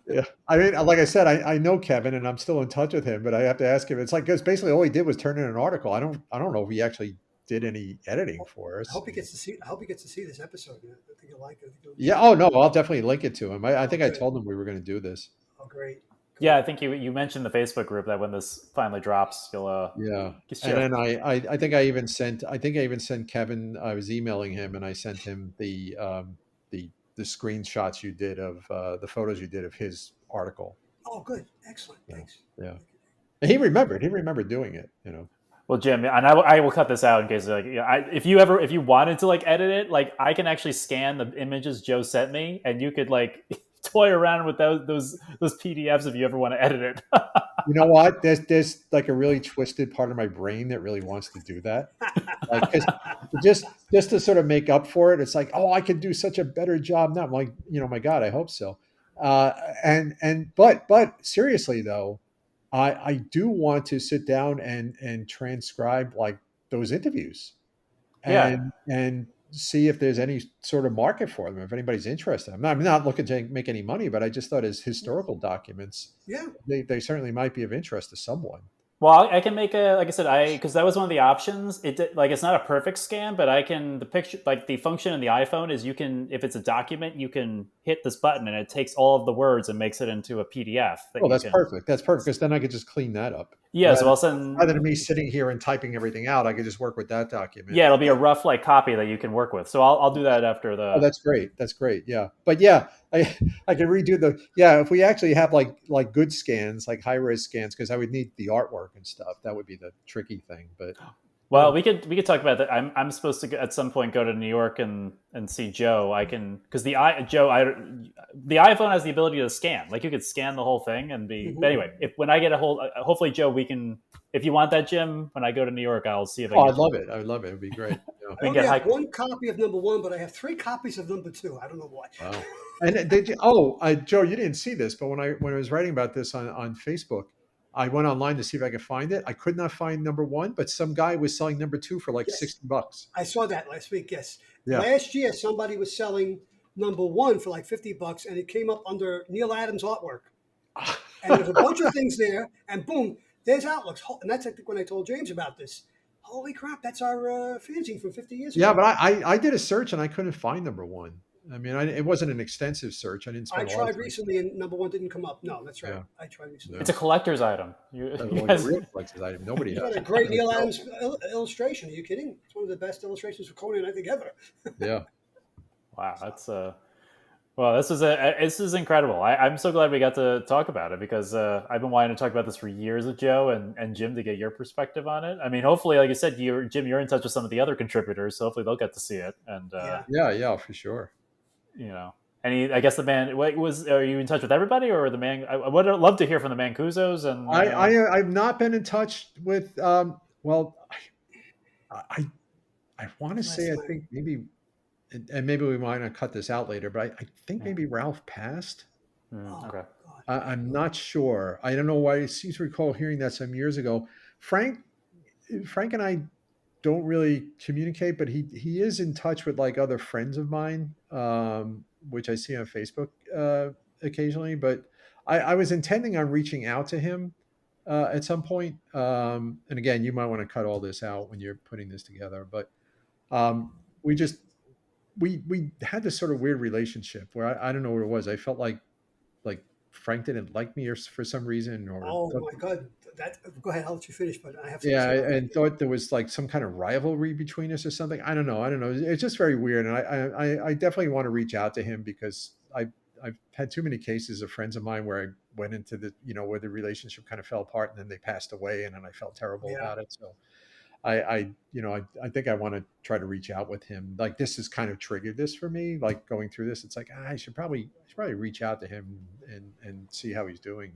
Yeah, I mean, like I said, I know Kevin, and I'm still in touch with him, but I have to ask him. It's like because basically all he did was turn in an article. I don't know if he actually did any editing for us. I hope he gets to see this episode. I think you'll like it. Yeah. Oh no, I'll definitely link it to him. I think I good. told him we were going to do this. Oh, great. Yeah, I think you mentioned the Facebook group that when this finally drops, you'll Yeah, share. and then I think I even sent Kevin. I was emailing him, and I sent him the screenshots you did of the photos you did of his article. Oh, good. Excellent. Yeah. Thanks. Yeah. And he remembered doing it. Well, Jim, and I will cut this out in case if you wanted to like edit it, like I can actually scan the images Joe sent me, and you could like toy around with those PDFs if you ever want to edit it. You know what? There's like a really twisted part of my brain that really wants to do that. Like, 'cause just to sort of make up for it, it's like, oh, I could do such a better job now. I'm like, my God, I hope so. But seriously though, I do want to sit down and transcribe like those interviews, and see if there's any sort of market for them. If anybody's interested, I'm not looking to make any money, but I just thought as historical documents, Yeah. they certainly might be of interest to someone. Well, I can make like I said, because that was one of the options. It's not a perfect scan, but the picture, like the function in the iPhone is if it's a document, you can hit this button and it takes all of the words and makes it into a PDF. That's perfect. That's perfect because then I could just clean that up. Yeah, so I'll send. Rather than me sitting here and typing everything out, I could just work with that document. Yeah, it'll be a rough like copy that you can work with. So I'll do that after the. Oh, that's great. That's great. Yeah, but yeah, I can redo if we actually have like good scans, like high res scans, because I would need the artwork and stuff. That would be the tricky thing. But well, we could talk about that. I'm supposed to at some point go to New York and see Joe. I can because the iPhone has the ability to scan. Like you could scan the whole thing and be. But anyway, when I get a hold, hopefully Joe, we can. If you want that, Jim, when I go to New York, I'll see if I. I'd love it. I would love it. It'd be great. I only have one copy of number 1, but I have 3 copies of number 2. I don't know why. Wow. And Joe, you didn't see this, but when I was writing about this on Facebook, I went online to see if I could find it. I could not find number 1, but some guy was selling number 2 for like $60. I saw that last week. Yes. Yeah. Last year, somebody was selling number 1 for like $50, and it came up under Neal Adams artwork. And there's a bunch of things there, and boom, there's Outlooks. And that's I think when I told James about this. Holy crap, that's our fanzine from 50 years ago. Yeah, but I did a search and I couldn't find number 1. I mean, it wasn't an extensive search. I didn't. I tried recently, and number 1 didn't come up. No, that's right. Yeah. I tried recently. It's a collector's item. A real collector's item. Nobody has. Got a great Neal Adams illustration. Are you kidding? It's one of the best illustrations for Conan I think ever. Yeah. Wow, that's well, this is incredible. I'm so glad we got to talk about it because I've been wanting to talk about this for years with Joe and Jim to get your perspective on it. I mean, hopefully, like you said, Jim, you're in touch with some of the other contributors, so hopefully they'll get to see it. And yeah, for sure. I guess the man. What was? Are you in touch with everybody, or the man? I would love to hear from the Mancuzos and. I've not been in touch with. Well, I I want to say Last I time. think maybe, and maybe we might not cut this out later, but I think Yeah. maybe Ralph passed. Oh Okay. God. I'm not sure. I don't know why. I seem to recall hearing that some years ago. Frank Frank and I don't really communicate, but he is in touch with like other friends of mine, which I see on Facebook occasionally. But I was intending on reaching out to him at some point. And again, you might want to cut all this out when you're putting this together. But um, we just we had this sort of weird relationship where I don't know what it was. I felt like Frank didn't like me or for some reason, or Oh my God. That. Go ahead. I'll let you finish, but I have something to yeah, say about that. and thought there was like some kind of rivalry between us or something. I don't know. I don't know. It's just very weird, and I definitely want to reach out to him because I've had too many cases of friends of mine where I went into the where the relationship kind of fell apart and then they passed away, and then I felt terrible Yeah. about it. So I think I want to try to reach out with him. Like this has kind of triggered this for me. Like going through this, it's like I should probably reach out to him and see how he's doing.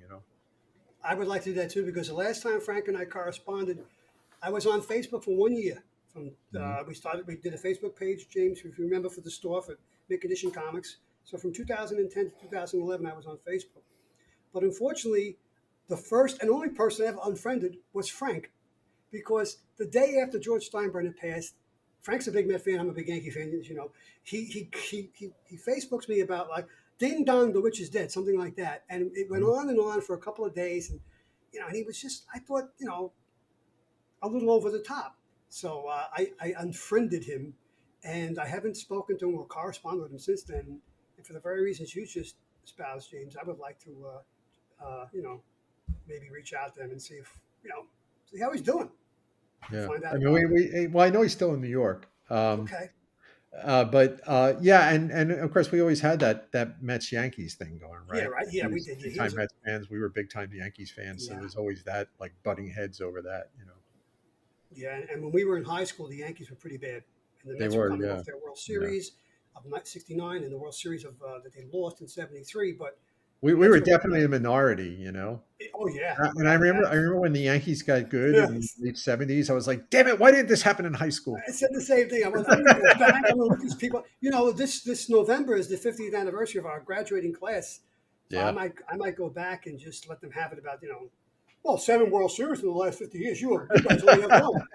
I would like to do that too because the last time Frank and I corresponded, I was on Facebook for 1 year. From Mhm. we did a Facebook page, James, if you remember, for the store for Mid Condition Comics. So from 2010 to 2011, I was on Facebook. But unfortunately, the first and only person I ever unfriended was Frank, because the day after George Steinbrenner passed, Frank's a big Met fan. I'm a big Yankee fan. As you know, he Facebooks me about like "Ding Dong, the witch is dead," something like that, and it went Mhm. on and on for a couple of days, and and he was just I thought a little over the top. So I unfriended him, and I haven't spoken to him or corresponded with him since then. And for the very reasons you just espoused, James, I would like to, maybe reach out to him and see if see how he's doing. Yeah. Find I out mean, about it. well, I know he's still in New York. Okay. But yeah, and of course we always had that Mets Yankees thing going, Yeah. right? Right. Yeah, He we was did. Yeah, big he time was. Mets fans. We were big time Yankees fans. So Yeah. there's always that like butting heads over that. Yeah. And when we were in high school, the Yankees were pretty bad, and the They Mets were were, coming yeah, off their World yeah. Series of '69 and the World Series of that they lost in '73. But We the we Mets were were. definitely a minority. Oh yeah, And I without a remember doubt. I remember when the Yankees got good in Yes. the late '70s. I was like, damn it, why didn't this happen in high school? I said the same thing. I'm going to go back. I'm going to look at these people. This November is the 50th anniversary of our graduating class, so I Yeah, might go back and just let them have it about well, 7 World Series in the last 50 years. You guys only have one.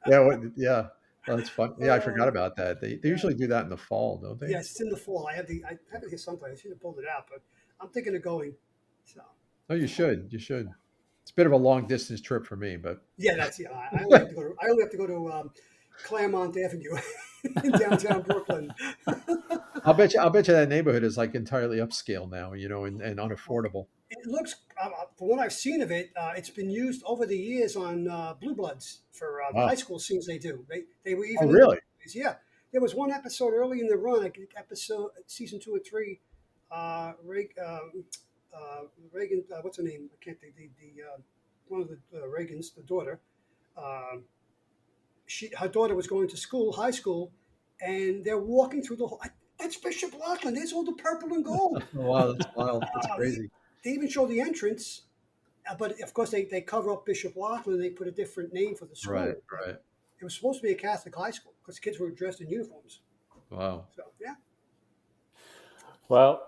yeah, yeah. Well, that's fun. Yeah, I forgot Oh, about that. They yeah. usually do that in the fall, don't they? Yes, it's in the fall. I have it here someplace. I should have pulled it out, but I'm thinking of going. So Oh, you should. You should. It's a bit of a long distance trip for me, but yeah, that's yeah. I only have to go to Claremont Avenue in downtown Brooklyn. I'll bet you that neighborhood is like entirely upscale now, and Oh, unaffordable. it looks, from what I've seen of it, it's been used over the years on Blue Bloods for high Wow. school scenes they do. They were Oh, even in the really? movies. Yeah, there was one episode early in the run, I think episode season 2 or 3. Reagan, what's her name? I can't think. The one of the Reagans, the daughter. Um her daughter was going to school, high school, and they're walking through the whole. That's Bishop Loughlin. There's all the purple and gold. Wow, that's wild. That's Uh, crazy. they even show the entrance, but of course they cover up Bishop Loughlin. They put a different name for the Right, school. But right. it was supposed to be a Catholic high school because kids were dressed in uniforms. Wow. So yeah. Well,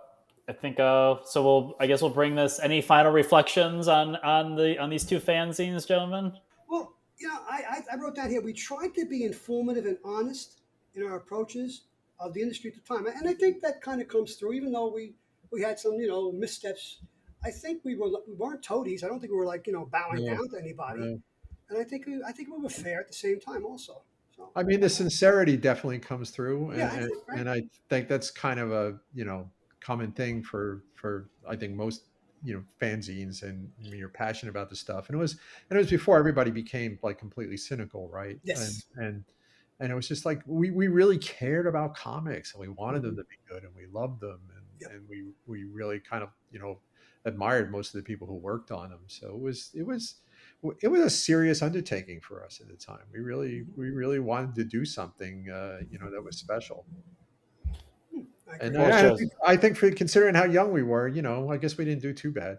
I think so. I guess we'll bring this. Any final reflections on these two fanzines, gentlemen? Well, I wrote down here. We tried to be informative and honest in our approaches of the industry at the time, and I think that kind of comes through. Even though we had some missteps, I think we weren't toadies. I don't think we were like bowing No, down to anybody, no. and I think we were fair at the same time also. So I mean, the sincerity definitely comes through, yeah, and, I and, think right. and I think that's kind of a common thing for I think most fanzines, and you're passionate about the stuff, and it was before everybody became like completely cynical, right? And Yes. and and it was just like we really cared about comics, and we wanted them Hmm. to be good, and we loved them, Yep. and we really kind of admired most of the people who worked on them. So it was a serious undertaking for us at the time. We really Hmm. we really wanted to do something that was special. And Well, it shows. I think for considering how young we were, I guess we didn't do too bad.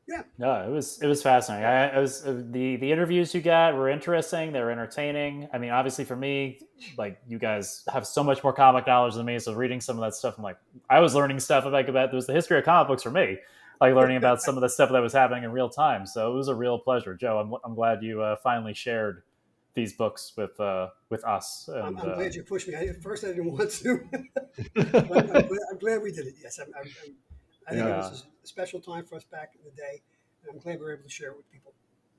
Yeah. No, it was fascinating. It was the interviews you got were interesting. They were entertaining. I mean, obviously for me, like you guys have so much more comic knowledge than me, so reading some of that stuff, I'm like, I was learning stuff about there was the history of comic books for me, like learning about some of the stuff that was happening in real time. So it was a real pleasure, Joe. I'm glad you finally shared these books with us. And I'm glad you pushed me. At first, I didn't want to, but I'm glad we did it. Yes, I think it was a special time for us back in the day, and I'm glad we were able to share it with people.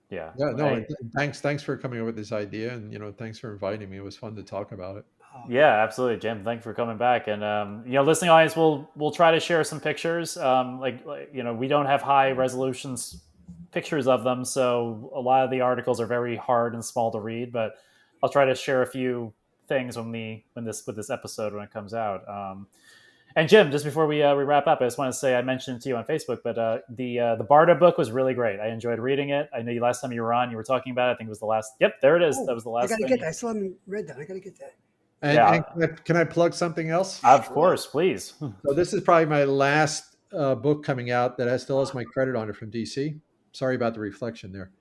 Yeah. No. Thanks for coming up with this idea, and thanks for inviting me. It was fun to talk about it. Yeah, absolutely, Jim. Thanks for coming back. And listening audience, we'll try to share some pictures. We don't have high resolutions pictures of them, so a lot of the articles are very hard and small to read. But I'll try to share a few things with this episode when it comes out. And Jim, just before we wrap up, I just want to say I mentioned it to you on Facebook, but the Barda book was really great. I enjoyed reading it. I know last time you were on, you were talking about it. I think it was the last. Yep, there it is. That was the last. I gotta get that. I still haven't read that. I gotta get that. And can I plug something else? Of course, please. So this is probably my last book coming out that still has my credit on it from DC. Sorry about the reflection there.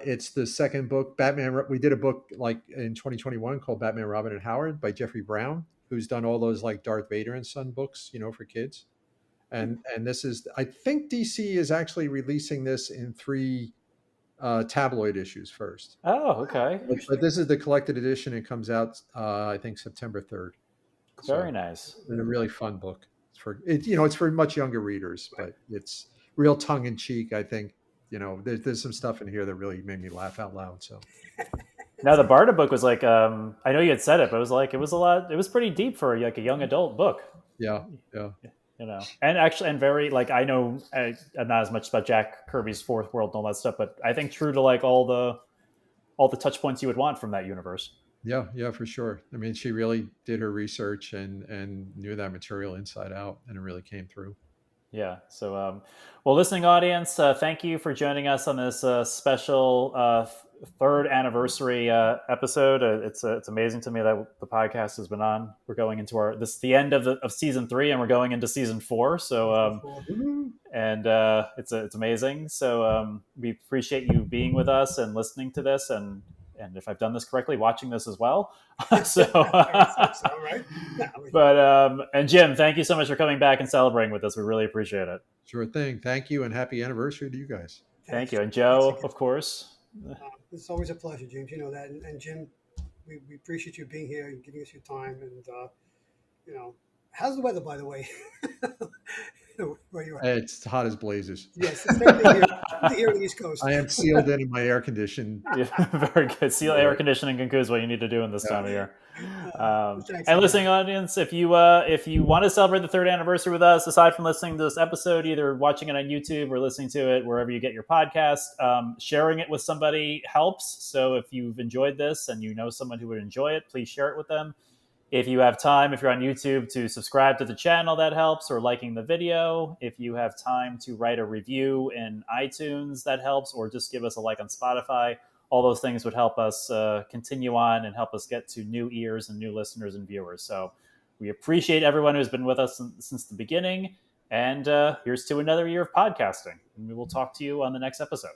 It's the second book, Batman. We did a book like in 2021 called Batman, Robin, and Howard by Jeffrey Brown, who's done all those like Darth Vader and Son books, for kids. And this is, I think DC is actually releasing this in 3 tabloid issues first. Oh, okay. But this is the collected edition. It comes out, I think, September 3rd. Very nice. And a really fun book. It's for much younger readers, but it's real tongue in cheek. I think, there's some stuff in here that really made me laugh out loud. So now the Barda book was like, I know you had said it, but it was pretty deep for like a young adult book. Yeah. And very like, I know I'm not as much about Jack Kirby's Fourth World and all that stuff, but I think true to like all the touch points you would want from that universe. Yeah, for sure. I mean, she really did her research and knew that material inside out, and it really came through. Yeah. So, listening audience, thank you for joining us on this special 3rd anniversary episode. It's amazing to me that the podcast has been on. We're going into the end of season 3, and we're going into season 4. So, it's amazing. So, we appreciate you being with us and listening to this, and if I've done this correctly, watching this as well. And Jim, thank you so much for coming back and celebrating with us. We really appreciate it. Sure thing. Thank you, and happy anniversary to you guys. Thank you. And Joe, of course. It's always a pleasure, James. You know that. And Jim, we appreciate you being here and giving us your time. And, how's the weather, by the way? Where you are? It's hot as blazes. Yes, it's here on the East Coast. I am sealed in my air conditioned. Yeah, very good. Air conditioning is what you need to do in this time of year. And listening audience, if you want to celebrate the 3rd anniversary with us, aside from listening to this episode, either watching it on YouTube or listening to it wherever you get your podcast, sharing it with somebody helps. So if you've enjoyed this and you know someone who would enjoy it, please share it with them. If you have time, if you're on YouTube, to subscribe to the channel, that helps, or liking the video. If you have time to write a review in iTunes, that helps, or just give us a like on Spotify. All those things would help us continue on and help us get to new ears and new listeners and viewers. So we appreciate everyone who's been with us since the beginning. And here's to another year of podcasting. And we will talk to you on the next episode.